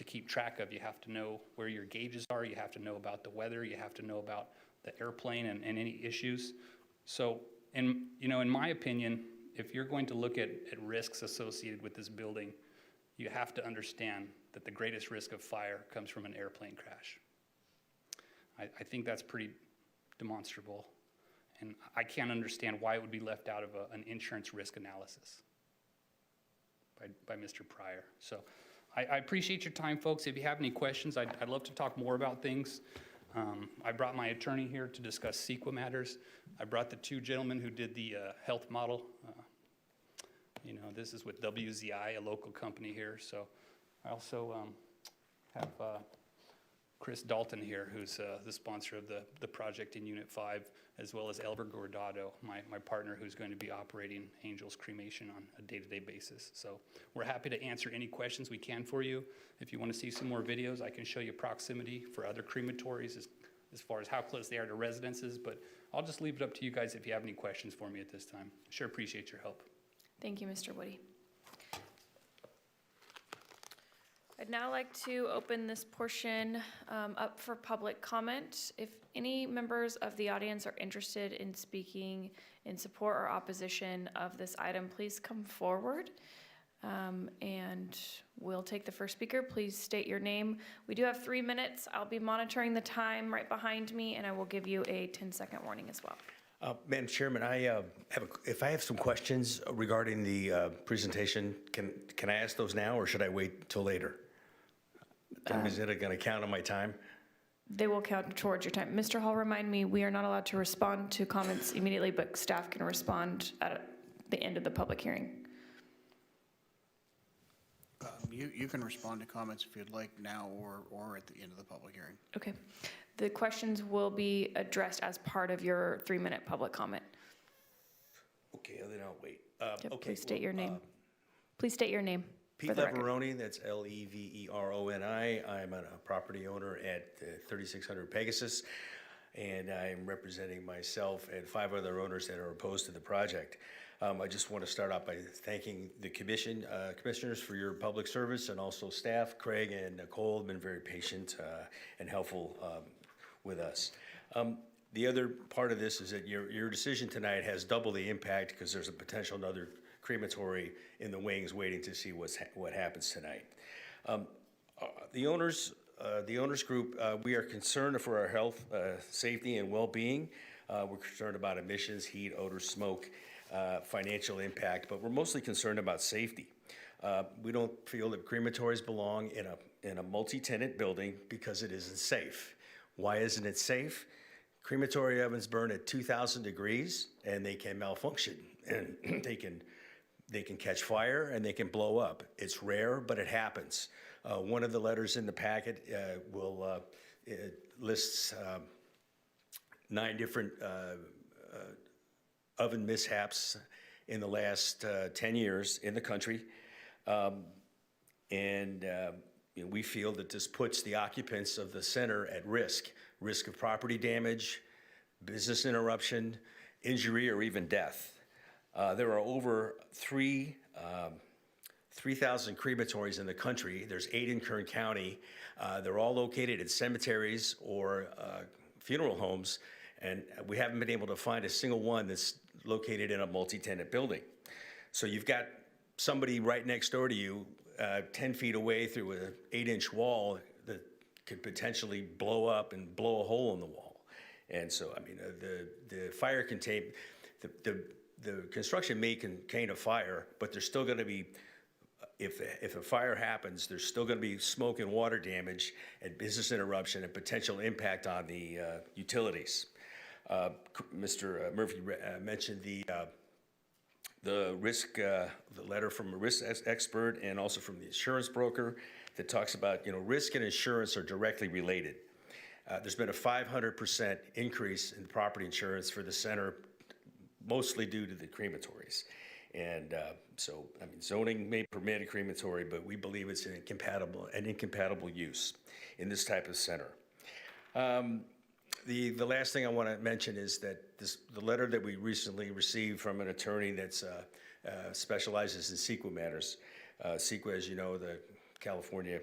keep track of. You have to know where your gauges are, you have to know about the weather, you have to know about the airplane and any issues. So, in my opinion, if you're going to look at risks associated with this building, you have to understand that the greatest risk of fire comes from an airplane crash. I think that's pretty demonstrable. And I can't understand why it would be left out of an insurance risk analysis by Mr. Pryor. So I appreciate your time, folks. If you have any questions, I'd love to talk more about things. I brought my attorney here to discuss CEQA matters. I brought the 2 gentlemen who did the health model. This is with WZI, a local company here. So I also have Chris Dalton here, who's the sponsor of the project in Unit 5, as well as Elver Gordado, my partner, who's going to be operating Angel's Cremation on a day-to-day basis. So we're happy to answer any questions we can for you. If you want to see some more videos, I can show you proximity for other crematories as far as how close they are to residences, but I'll just leave it up to you guys if you have any questions for me at this time. Sure appreciate your help. Thank you, Mr. Woody. I'd now like to open this portion up for public comment. If any members of the audience are interested in speaking in support or opposition of this item, please come forward. And we'll take the first speaker. Please state your name. We do have 3 minutes. I'll be monitoring the time right behind me, and I will give you a 10-second warning as well. Madam Chairman, if I have some questions regarding the presentation, can I ask those now, or should I wait till later? Is it going to count on my time? They will count towards your time. Mr. Hall, remind me, we are not allowed to respond to comments immediately, but staff can respond at the end of the public hearing. You can respond to comments if you'd like now or at the end of the public hearing. Okay. The questions will be addressed as part of your 3-minute public comment. Okay, then I'll wait. Yep, Okay. please state your name. Please state your name. Pete Leveroni, that's Leveroni. I'm a property owner at 3600 Pegasus, and I'm representing myself and 5 other owners that are opposed to the project. I just want to start off by thanking the commissioners for your public service, and also staff. Craig and Nicole have been very patient and helpful with us. The other part of this is that your decision tonight has double the impact because there's a potential another crematory in the wings waiting to see what happens tonight. The owners group, we are concerned for our health, safety, and well-being. We're concerned about emissions, heat, odor, smoke, financial impact, but we're mostly concerned about safety. We don't feel that crematories belong in a multi-tenant building because it isn't safe. Why isn't it safe? Crematory ovens burn at 2,000 degrees and they can malfunction and they can catch fire and they can blow up. It's rare, but it happens. One of the letters in the packet it lists 9 different oven mishaps in the last 10 years in the country. We feel that this puts the occupants of the center at risk of property damage, business interruption, injury, or even death. There are over 3,000 crematories in the country. There's 8 in Kern County. They're all located at cemeteries or funeral homes, and we haven't been able to find a single one that's located in a multi-tenant building. So you've got somebody right next door to you, 10 feet away through an 8-inch wall that could potentially blow up and blow a hole in the wall. And so, I mean, the fire contain, the construction may contain a fire, but there's still going to be, if a fire happens, there's still going to be smoke and water damage and business interruption and potential impact on the utilities. Mr. Murphy mentioned the risk, the letter from a risk expert and also from the insurance broker that talks about, risk and insurance are directly related. There's been a 500% increase in property insurance for the center, mostly due to the crematories. And so, I mean, zoning may permit a crematory, but we believe it's an incompatible use in this type of center. The last thing I want to mention is that the letter that we recently received from an attorney that specializes in CEQA matters. CEQA, as you know, the California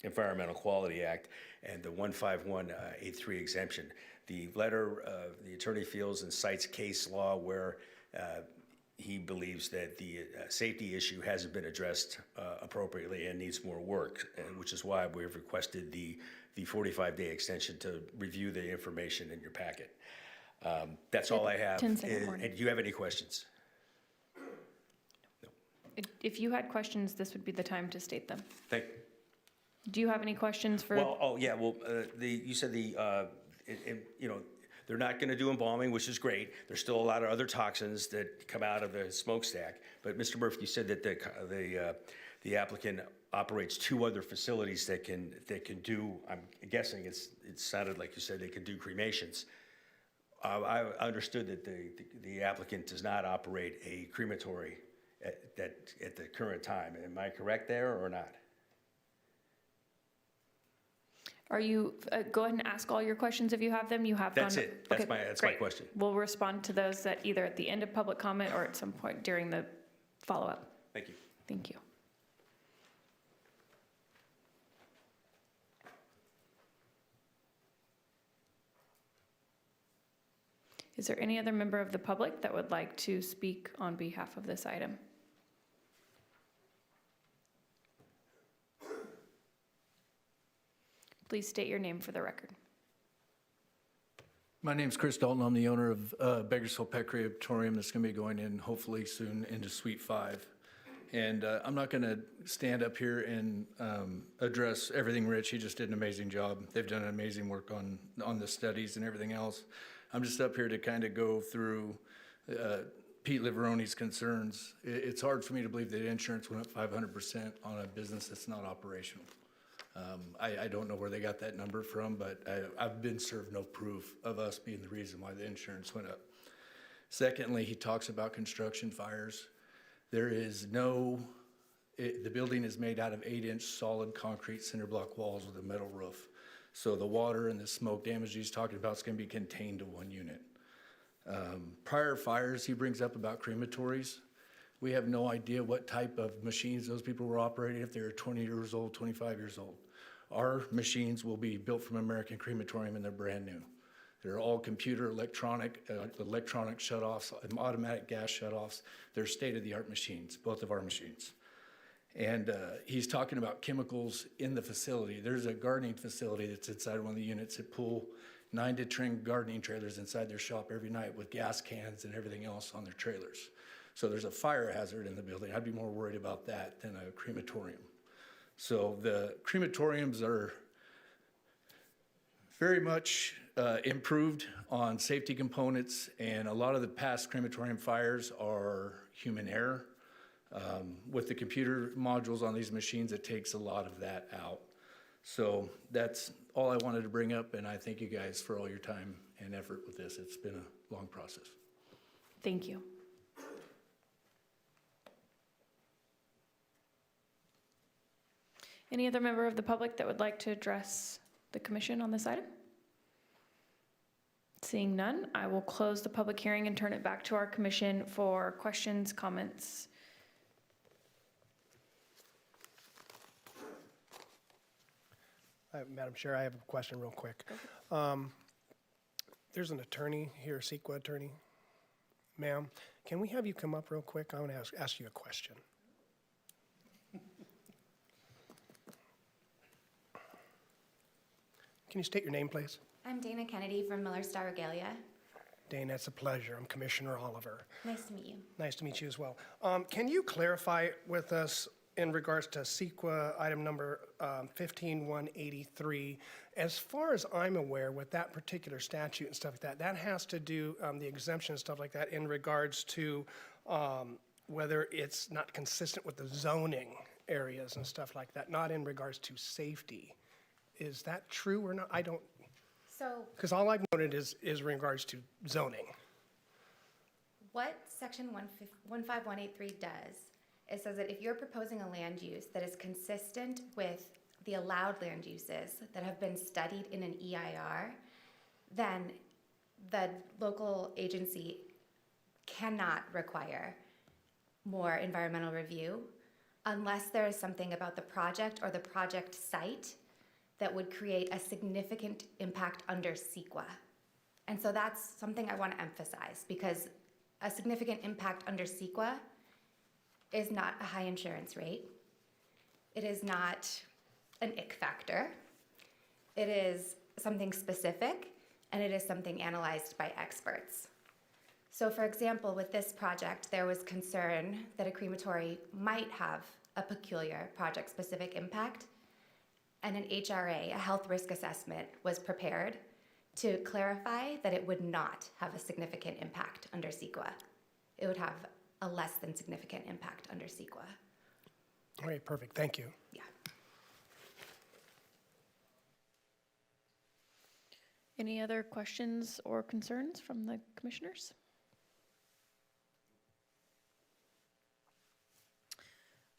Environmental Quality Act and the 15183 exemption. The letter, the attorney feels and cites case law where he believes that the safety issue hasn't been addressed appropriately and needs more work, which is why we've requested the 45-day extension to review the information in your packet. That's all I have. 10-second warning. And do you have any questions? If you had questions, this would be the time to state them. Thank you. Do you have any questions for? Well, you said they're not going to do embalming, which is great. There's still a lot of other toxins that come out of the smokestack. But Mr. Murphy, you said that the applicant operates 2 other facilities that can do. I'm guessing it sounded like you said they can do cremations. I understood that the applicant does not operate a crematory at the current time. Am I correct there or not? Are you, go ahead and ask all your questions if you have them. You have That's gone. it. That's Okay, my great. question. We'll respond to those either at the end of public comment or at some point during the follow-up. Thank you. Thank you. Is there any other member of the public that would like to speak on behalf of this item? Please state your name for the record. My name's Chris Dalton. I'm the owner of Beggersville Pet Crematorium that's going to be going in hopefully soon into Suite 5. And I'm not going to stand up here and address everything Rich. He just did an amazing job. They've done amazing work on the studies and everything else. I'm just up here to kind of go through Pete Liveroni's concerns. It's hard for me to believe that insurance went up 500% on a business that's not operational. I don't know where they got that number from, but I've been served no proof of us being the reason why the insurance went up. Secondly, he talks about construction fires. There is the building is made out of 8-inch solid concrete cinder block walls with a metal roof. So the water and the smoke damage he's talking about is going to be contained to one unit. Prior fires he brings up about crematories. We have no idea what type of machines those people were operating, if they were 20 years old, 25 years old. Our machines will be built from American Crematorium and they're brand new. They're all computer, electronic shutoffs, automatic gas shutoffs. They're state-of-the-art machines, both of our machines. And he's talking about chemicals in the facility. There's a gardening facility that's inside one of the units that pull 9 to 10 gardening trailers inside their shop every night with gas cans and everything else on their trailers. So there's a fire hazard in the building. I'd be more worried about that than a crematorium. So the crematoriums are very much improved on safety components, and a lot of the past crematorium fires are human error. With the computer modules on these machines, it takes a lot of that out. So that's all I wanted to bring up, and I thank you guys for all your time and effort with this. It's been a long process. Thank you. Any other member of the public that would like to address the commission on this item? Seeing none, I will close the public hearing and turn it back to our commission for questions, comments. Madam Chair, I have a question real quick. There's an attorney here, a CEQA attorney. Ma'am, can we have you come up real quick? I want to ask you a question. Can you state your name, please? I'm Dana Kennedy from Miller Star Regalia. Dana, it's a pleasure. I'm Commissioner Oliver. Nice to meet you. Nice to meet you as well. Can you clarify with us in regards to CEQA item number 15183? As far as I'm aware, with that particular statute and stuff like that, that has to do, the exemption and stuff like that in regards to whether it's not consistent with the zoning areas and stuff like that, not in regards to safety. Is that true or not? I don't, So because all I've noted is in regards to zoning. what section 15183 does, it says that if you're proposing a land use that is consistent with the allowed land uses that have been studied in an EIR, then the local agency cannot require more environmental review unless there is something about the project or the project site that would create a significant impact under CEQA. And so that's something I want to emphasize, because a significant impact under CEQA is not a high insurance rate. It is not an ick factor. It is something specific, and it is something analyzed by experts. So for example, with this project, there was concern that a crematory might have a peculiar project-specific impact, and an HRA, a health risk assessment, was prepared to clarify that it would not have a significant impact under CEQA. It would have a less than significant impact under CEQA. All right, perfect. Thank you. Yeah. Any other questions or concerns from the commissioners?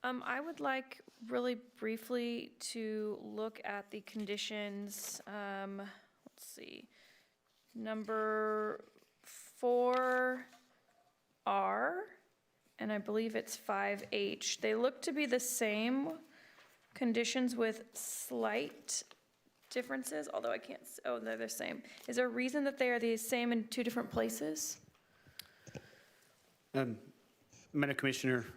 I would like really briefly to look at the conditions, let's see, number 4R, and I believe it's 5H. They look to be the same conditions with slight differences, although I can't, oh, they're the same. Is there a reason that they are the same in two different places? Madam Commissioner,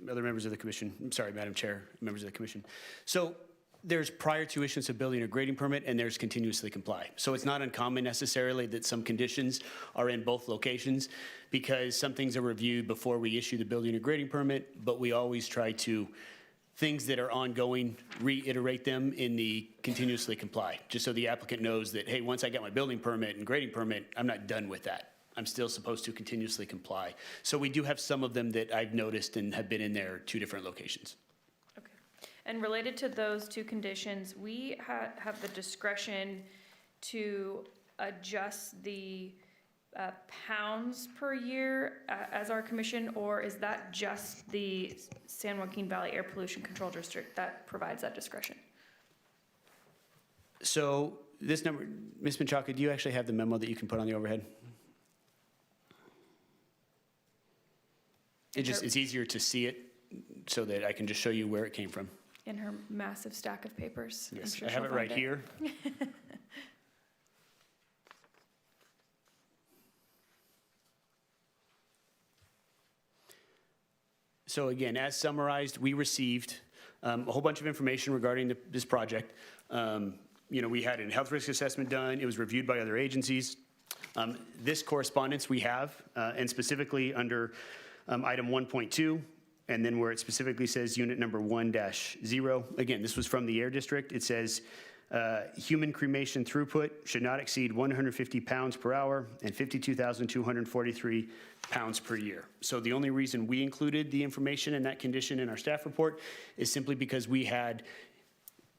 other members of the commission, I'm sorry, Madam Chair, members of the commission. So there's prior to issuance of building or grading permit, and there's continuously comply. So it's not uncommon necessarily that some conditions are in both locations, because some things are reviewed before we issue the building or grading permit, but we always try to, things that are ongoing, reiterate them in the continuously comply, just so the applicant knows that, hey, once I get my building permit and grading permit, I'm not done with that. I'm still supposed to continuously comply. So we do have some of them that I've noticed and have been in there two different locations. Okay. And related to those two conditions, we have the discretion to adjust the pounds per year as our commission, or is that just the San Joaquin Valley Air Pollution Control District that provides that discretion? So this number, Ms. Menchaca, do you actually have the memo that you can put on the overhead? It's easier to see it so that I can just show you where it came from. In her massive stack of papers. Yes, I'm sure I have she'll it right find here. So again, as summarized, we received a whole bunch of information regarding this project. We had a health risk assessment done. It was reviewed by other agencies. This correspondence we have, and specifically under item 1.2, and then where it specifically says unit number 1-0. Again, this was from the Air District. It says, Human cremation throughput should not exceed 150 pounds per hour and 52,243 pounds per year. So the only reason we included the information in that condition in our staff report is simply because we had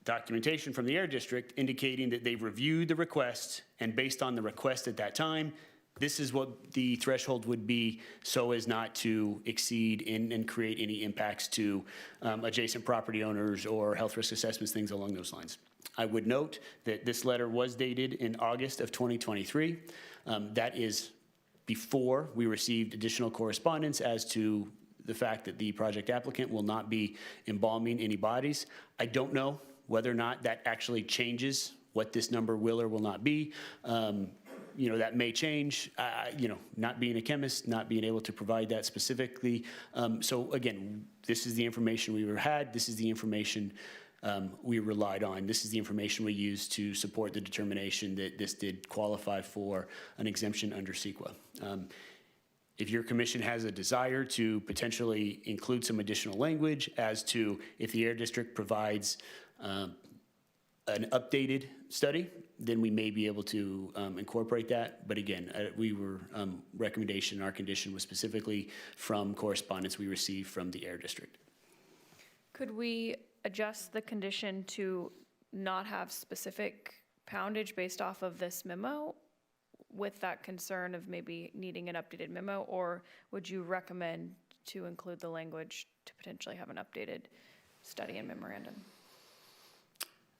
documentation from the Air District indicating that they've reviewed the request, and based on the request at that time, this is what the threshold would be so as not to exceed and create any impacts to adjacent property owners or health risk assessments, things along those lines. I would note that this letter was dated in August of 2023. That is before we received additional correspondence as to the fact that the project applicant will not be embalming any bodies. I don't know whether or not that actually changes what this number will or will not be. That may change, not being a chemist, not being able to provide that specifically. So again, this is the information we had. This is the information we relied on. This is the information we used to support the determination that this did qualify for an exemption under CEQA. If your commission has a desire to potentially include some additional language as to if the Air District provides an updated study, then we may be able to incorporate that. But again, recommendation, our condition was specifically from correspondence we received from the Air District. Could we adjust the condition to not have specific poundage based off of this memo with that concern of maybe needing an updated memo? Or would you recommend to include the language to potentially have an updated study and memorandum?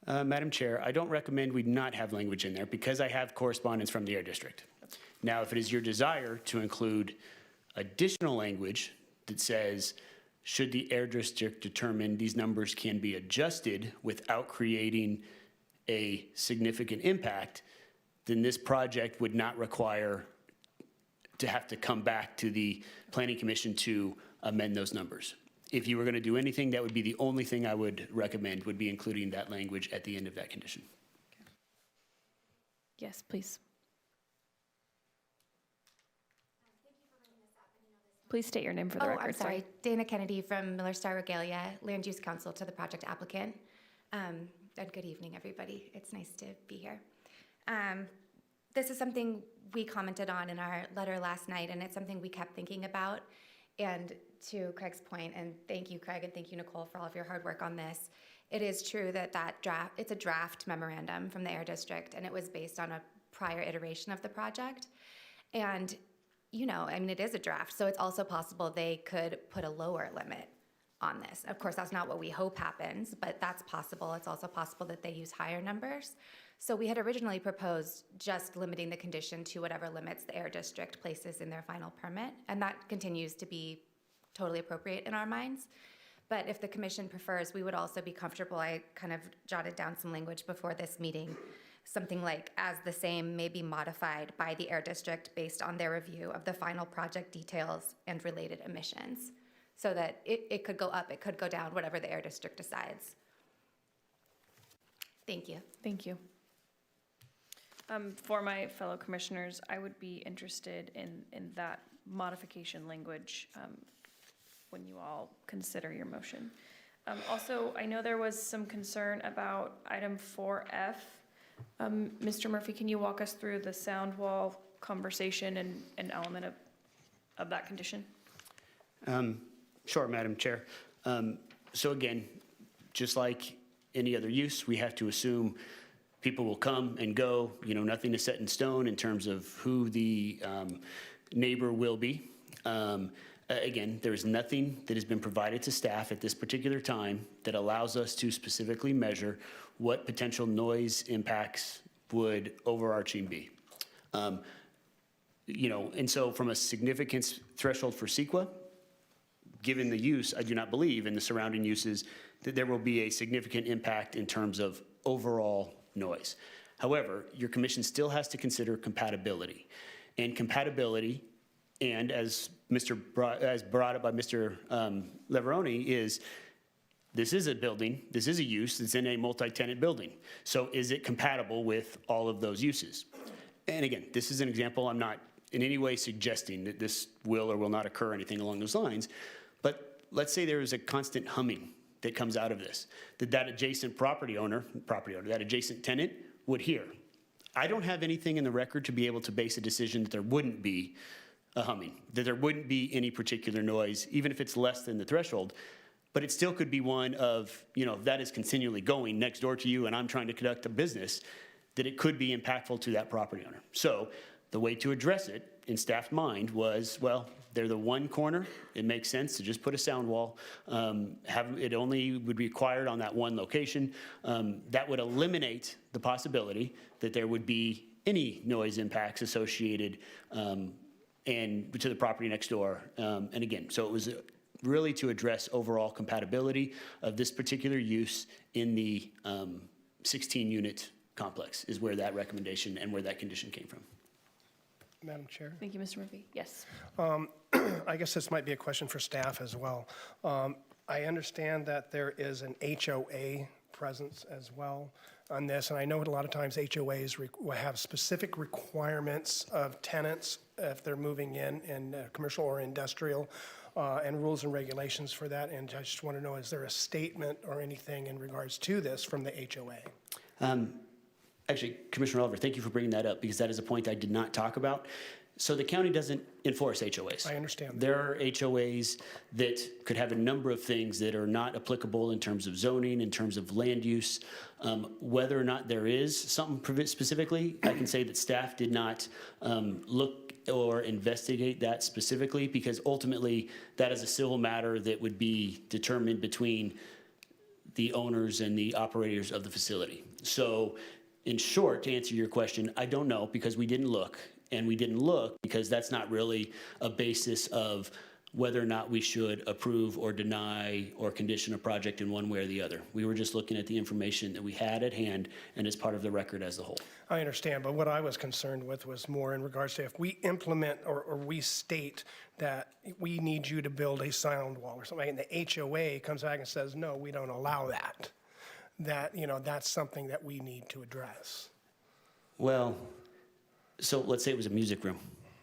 Madam Chair, I don't recommend we not have language in there because I have correspondence from the Air District. Now, if it is your desire to include additional language that says, should the Air District determine these numbers can be adjusted without creating a significant impact, then this project would not require to have to come back to the Planning Commission to amend those numbers. If you were going to do anything, that would be the only thing I would recommend, would be including that language at the end of that condition. Yes, please. Please state your name for the record. I'm sorry. Dana Kennedy from Miller Star Regalia, Land Use Council to the project applicant. And good evening, everybody. It's nice to be here. This is something we commented on in our letter last night, and it's something we kept thinking about. And to Craig's point, and thank you, Craig, and thank you, Nicole, for all of your hard work on this. It is true that it's a draft memorandum from the Air District, and it was based on a prior iteration of the project. And, it is a draft, so it's also possible they could put a lower limit on this. Of course, that's not what we hope happens, but that's possible. It's also possible that they use higher numbers. So we had originally proposed just limiting the condition to whatever limits the Air District places in their final permit, and that continues to be totally appropriate in our minds. But if the commission prefers, we would also be comfortable. I kind of jotted down some language before this meeting, something like, as the same may be modified by the Air District based on their review of the final project details and related emissions, so that it could go up, it could go down, whatever the Air District decides. Thank you. Thank you. For my fellow commissioners, I would be interested in that modification language when you all consider your motion. Also, I know there was some concern about item 4F. Mr. Murphy, can you walk us through the sound wall conversation and an element of that condition? Sure, Madam Chair. So again, just like any other use, we have to assume people will come and go. Nothing is set in stone in terms of who the neighbor will be. Again, there is nothing that has been provided to staff at this particular time that allows us to specifically measure what potential noise impacts would overarching be. And so from a significance threshold for CEQA, given the use, I do not believe in the surrounding uses that there will be a significant impact in terms of overall noise. However, your commission still has to consider compatibility. And compatibility, and as brought up by Mr. Leveroni, is this is a building, this is a use that's in a multi-tenant building. So is it compatible with all of those uses? And again, this is an example. I'm not in any way suggesting that this will or will not occur or anything along those lines. But let's say there is a constant humming that comes out of this, that adjacent property owner, that adjacent tenant would hear. I don't have anything in the record to be able to base a decision that there wouldn't be a humming, that there wouldn't be any particular noise, even if it's less than the threshold. But it still could be one of, if that is continually going next door to you and I'm trying to conduct a business, that it could be impactful to that property owner. So the way to address it in staff's mind was, well, they're the one corner. It makes sense to just put a sound wall. It only would be required on that one location. That would eliminate the possibility that there would be any noise impacts associated and to the property next door. And again, so it was really to address overall compatibility of this particular use in the 16-unit complex is where that recommendation and where that condition came from. Madam Chair? Thank you, Mr. Murphy. Yes. I guess this might be a question for staff as well. I understand that there is an HOA presence as well on this, and I know a lot of times HOAs will have specific requirements of tenants if they're moving in commercial or industrial, and rules and regulations for that. And I just want to know, is there a statement or anything in regards to this from the HOA? Actually, Commissioner Oliver, thank you for bringing that up because that is a point I did not talk about. So the county doesn't enforce HOAs. I understand that. There are HOAs that could have a number of things that are not applicable in terms of zoning, in terms of land use. Whether or not there is something specifically, I can say that staff did not look or investigate that specifically because ultimately that is a civil matter that would be determined between the owners and the operators of the facility. So in short, to answer your question, I don't know because we didn't look. And we didn't look because that's not really a basis of whether or not we should approve or deny or condition a project in one way or the other. We were just looking at the information that we had at hand and as part of the record as a whole. I understand, but what I was concerned with was more in regards to if we implement or we state that we need you to build a sound wall or something, and the HOA comes back and says, no, we don't allow that. That's something that we need to address. Well, so let's say it was a music room.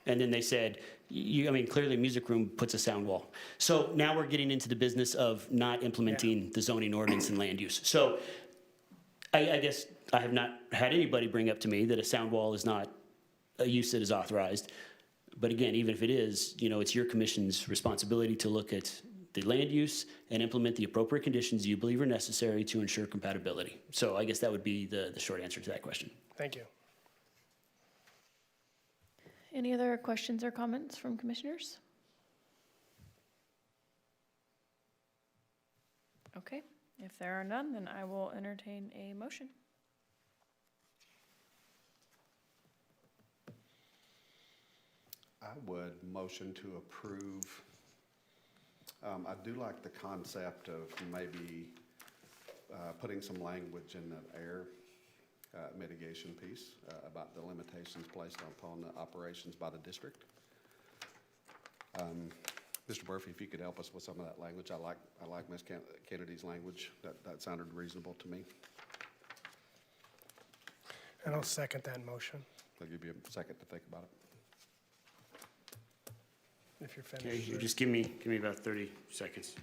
And then they said, clearly a music room puts a sound wall. So now we're getting into the business of not implementing the zoning ordinance and land use. So I guess I have not had anybody bring up to me that a sound wall is not a use that is authorized. But again, even if it is, it's your commission's responsibility to look at the land use and implement the appropriate conditions you believe are necessary to ensure compatibility. So I guess that would be the short answer to that question. Thank you. Any other questions or comments from commissioners? Okay, if there are none, then I will entertain a motion. I would motion to approve. I do like the concept of maybe putting some language in the air mitigation piece about the limitations placed upon the operations by the district. Mr. Murphy, if you could help us with some of that language. I like Ms. Kennedy's language. That sounded reasonable to me. And I'll second that motion, I'll give you a second to think about it. if you're Okay, finished. you just give me about 30 seconds.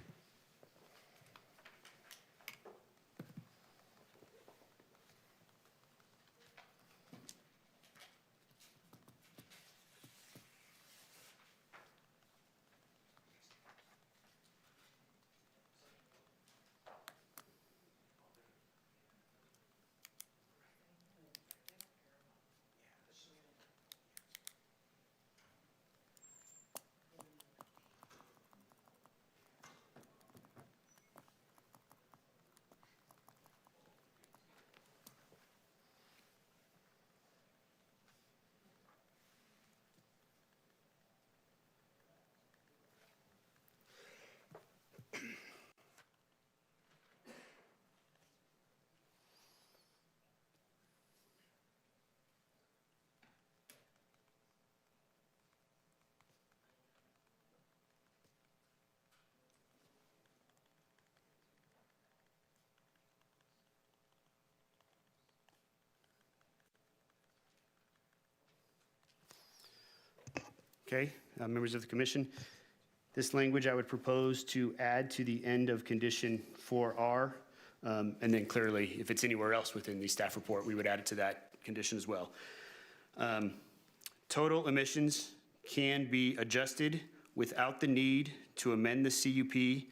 Okay, members of the commission, This language I would propose to add to the end of condition 4R. And then clearly, if it's anywhere else within the staff report, we would add it to that condition as well. Total emissions can be adjusted without the need to amend the CUP,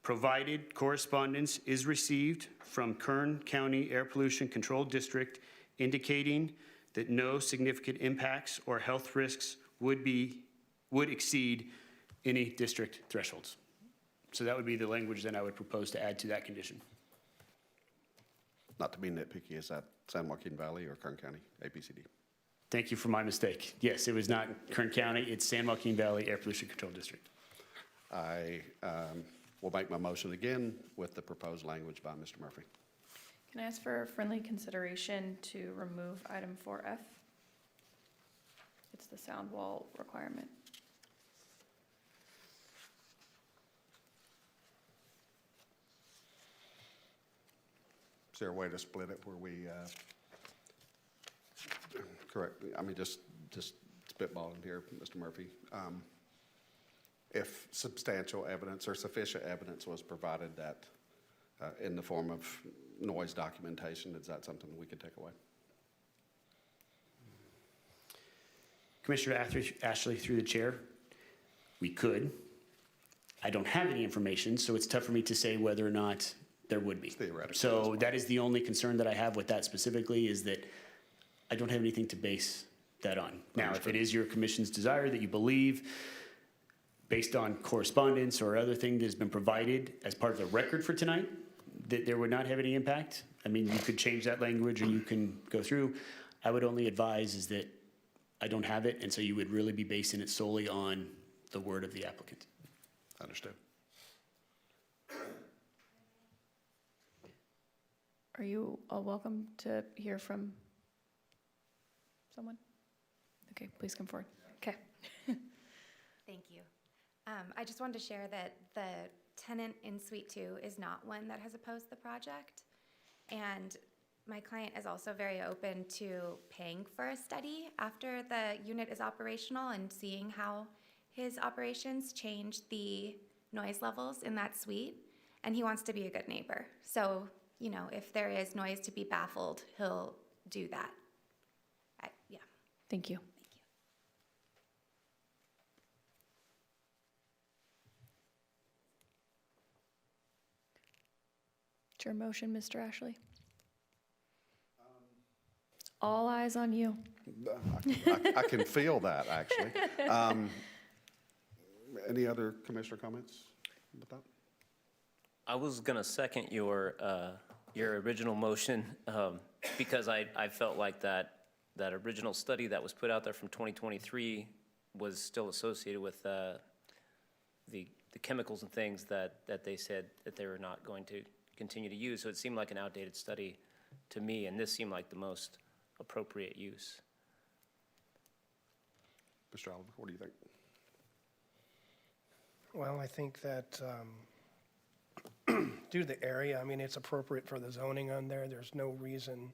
provided correspondence is received from Kern County Air Pollution Control District indicating that no significant impacts or health risks would exceed any district thresholds. So that would be the language that I would propose to add to that condition. Not to be nitpicky, is that San Joaquin Valley or Kern County, APCD? Thank you for my mistake. Yes, it was not Kern County, it's San Joaquin Valley Air Pollution Control District. I will make my motion again with the proposed language by Mr. Murphy. Can I ask for friendly consideration to remove item 4F? It's the sound wall requirement. Is there a way to split it where we, correct, I mean, just spitballing here, Mr. Murphy. If substantial evidence or sufficient evidence was provided that in the form of noise documentation, is that something we could take away? Commissioner Ashley, through the chair, we could. I don't have any information, so it's tough for me to say whether or not there would be. Theoretically. So that is the only concern that I have with that specifically, is that I don't have anything to base that on. Now, if it is your commission's desire that you believe, based on correspondence or other thing that has been provided as part of the record for tonight, that there would not have any impact, I mean, you could change that language and you can go through. I would only advise is that I don't have it, and so you would really be basing it solely on the word of the applicant. Understood. Are you all welcome to hear from someone? Okay, please come forward. Okay. Thank you. I just wanted to share that the tenant in Suite 2 is not one that has opposed the project. And my client is also very open to paying for a study after the unit is operational and seeing how his operations change the noise levels in that suite. And he wants to be a good neighbor. So, you know, if there is noise to be baffled, he'll do that. Yeah. Thank you. It's your motion, Mr. Ashley. All eyes on you. I can feel that, actually. Any other commissioner comments about that? I was gonna second your original motion, because I felt like that original study that was put out there from 2023 was still associated with the chemicals and things that they said that they were not going to continue to use. So it seemed like an outdated study to me, and this seemed like the most appropriate use. Mr. Oliver, what do you think? Well, I think that due to the area, I mean, it's appropriate for the zoning on there. There's no reason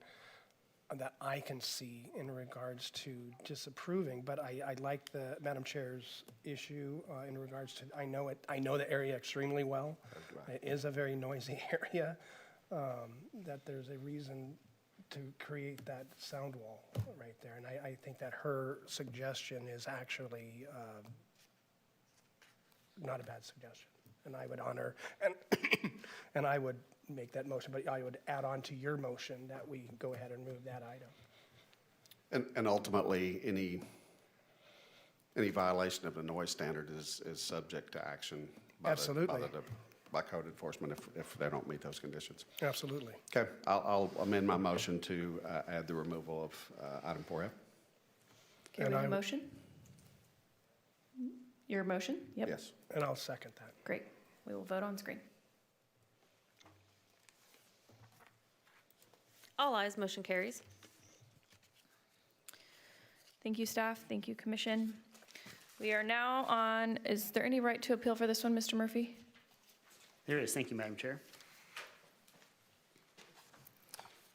that I can see in regards to disapproving, but I like the Madam Chair's issue in regards to, I know the area extremely well. It is a very noisy area, that there's a reason to create that sound wall right there. And I think that her suggestion is actually not a bad suggestion. And I would honor, and I would make that motion, but I would add on to your motion that we go ahead and move that item. And ultimately, any violation of the noise standard is subject to action by Absolutely. by code enforcement if they don't meet those conditions. Absolutely. Okay, I'll amend my motion to add the removal of item 4F. Okay, we have a motion? Your motion? Yep. Yes. And I'll second that. Great. We will vote on screen. All ayes, motion carries. Thank you, staff. Thank you, commission. We are now on, is there any right to appeal for this one, Mr. Murphy? There is. Thank you, Madam Chair.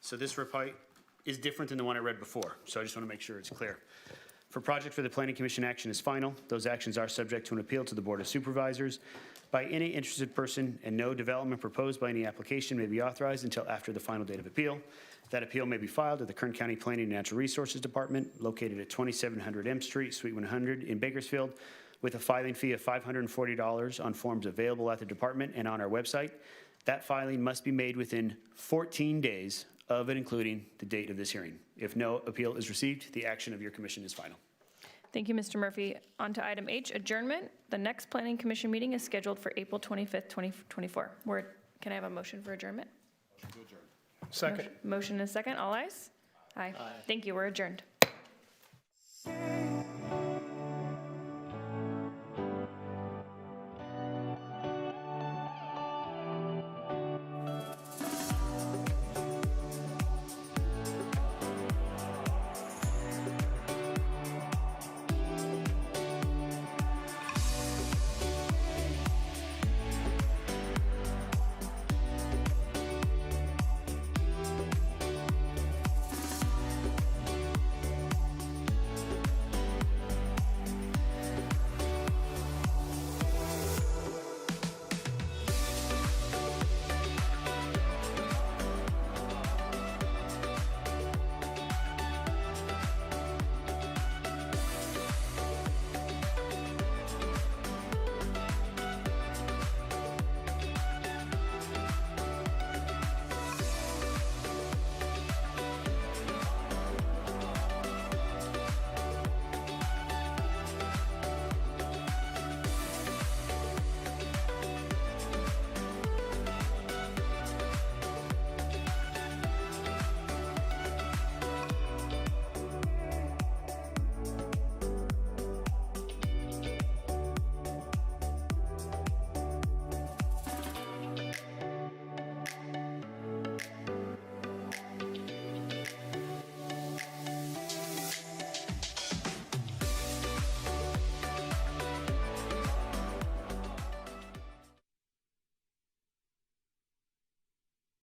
So this report is different than the one I read before, so I just want to make sure it's clear. For project for the Planning Commission action is final. Those actions are subject to an appeal to the Board of Supervisors by any interested person, and no development proposed by any application may be authorized until after the final date of appeal. That appeal may be filed at the Kern County Planning and Natural Resources Department, located at 2700 M Street, Suite 100 in Bakersfield, with a filing fee of $540 on forms available at the department and on our website. That filing must be made within 14 days of and including the date of this hearing. If no appeal is received, the action of your commission is final. Thank you, Mr. Murphy. On to item H, adjournment. The next Planning Commission meeting is scheduled for April 25th, 2024. Can I have a motion for adjournment? Second. Motion and a second. All ayes? Aye. Thank you. We're adjourned.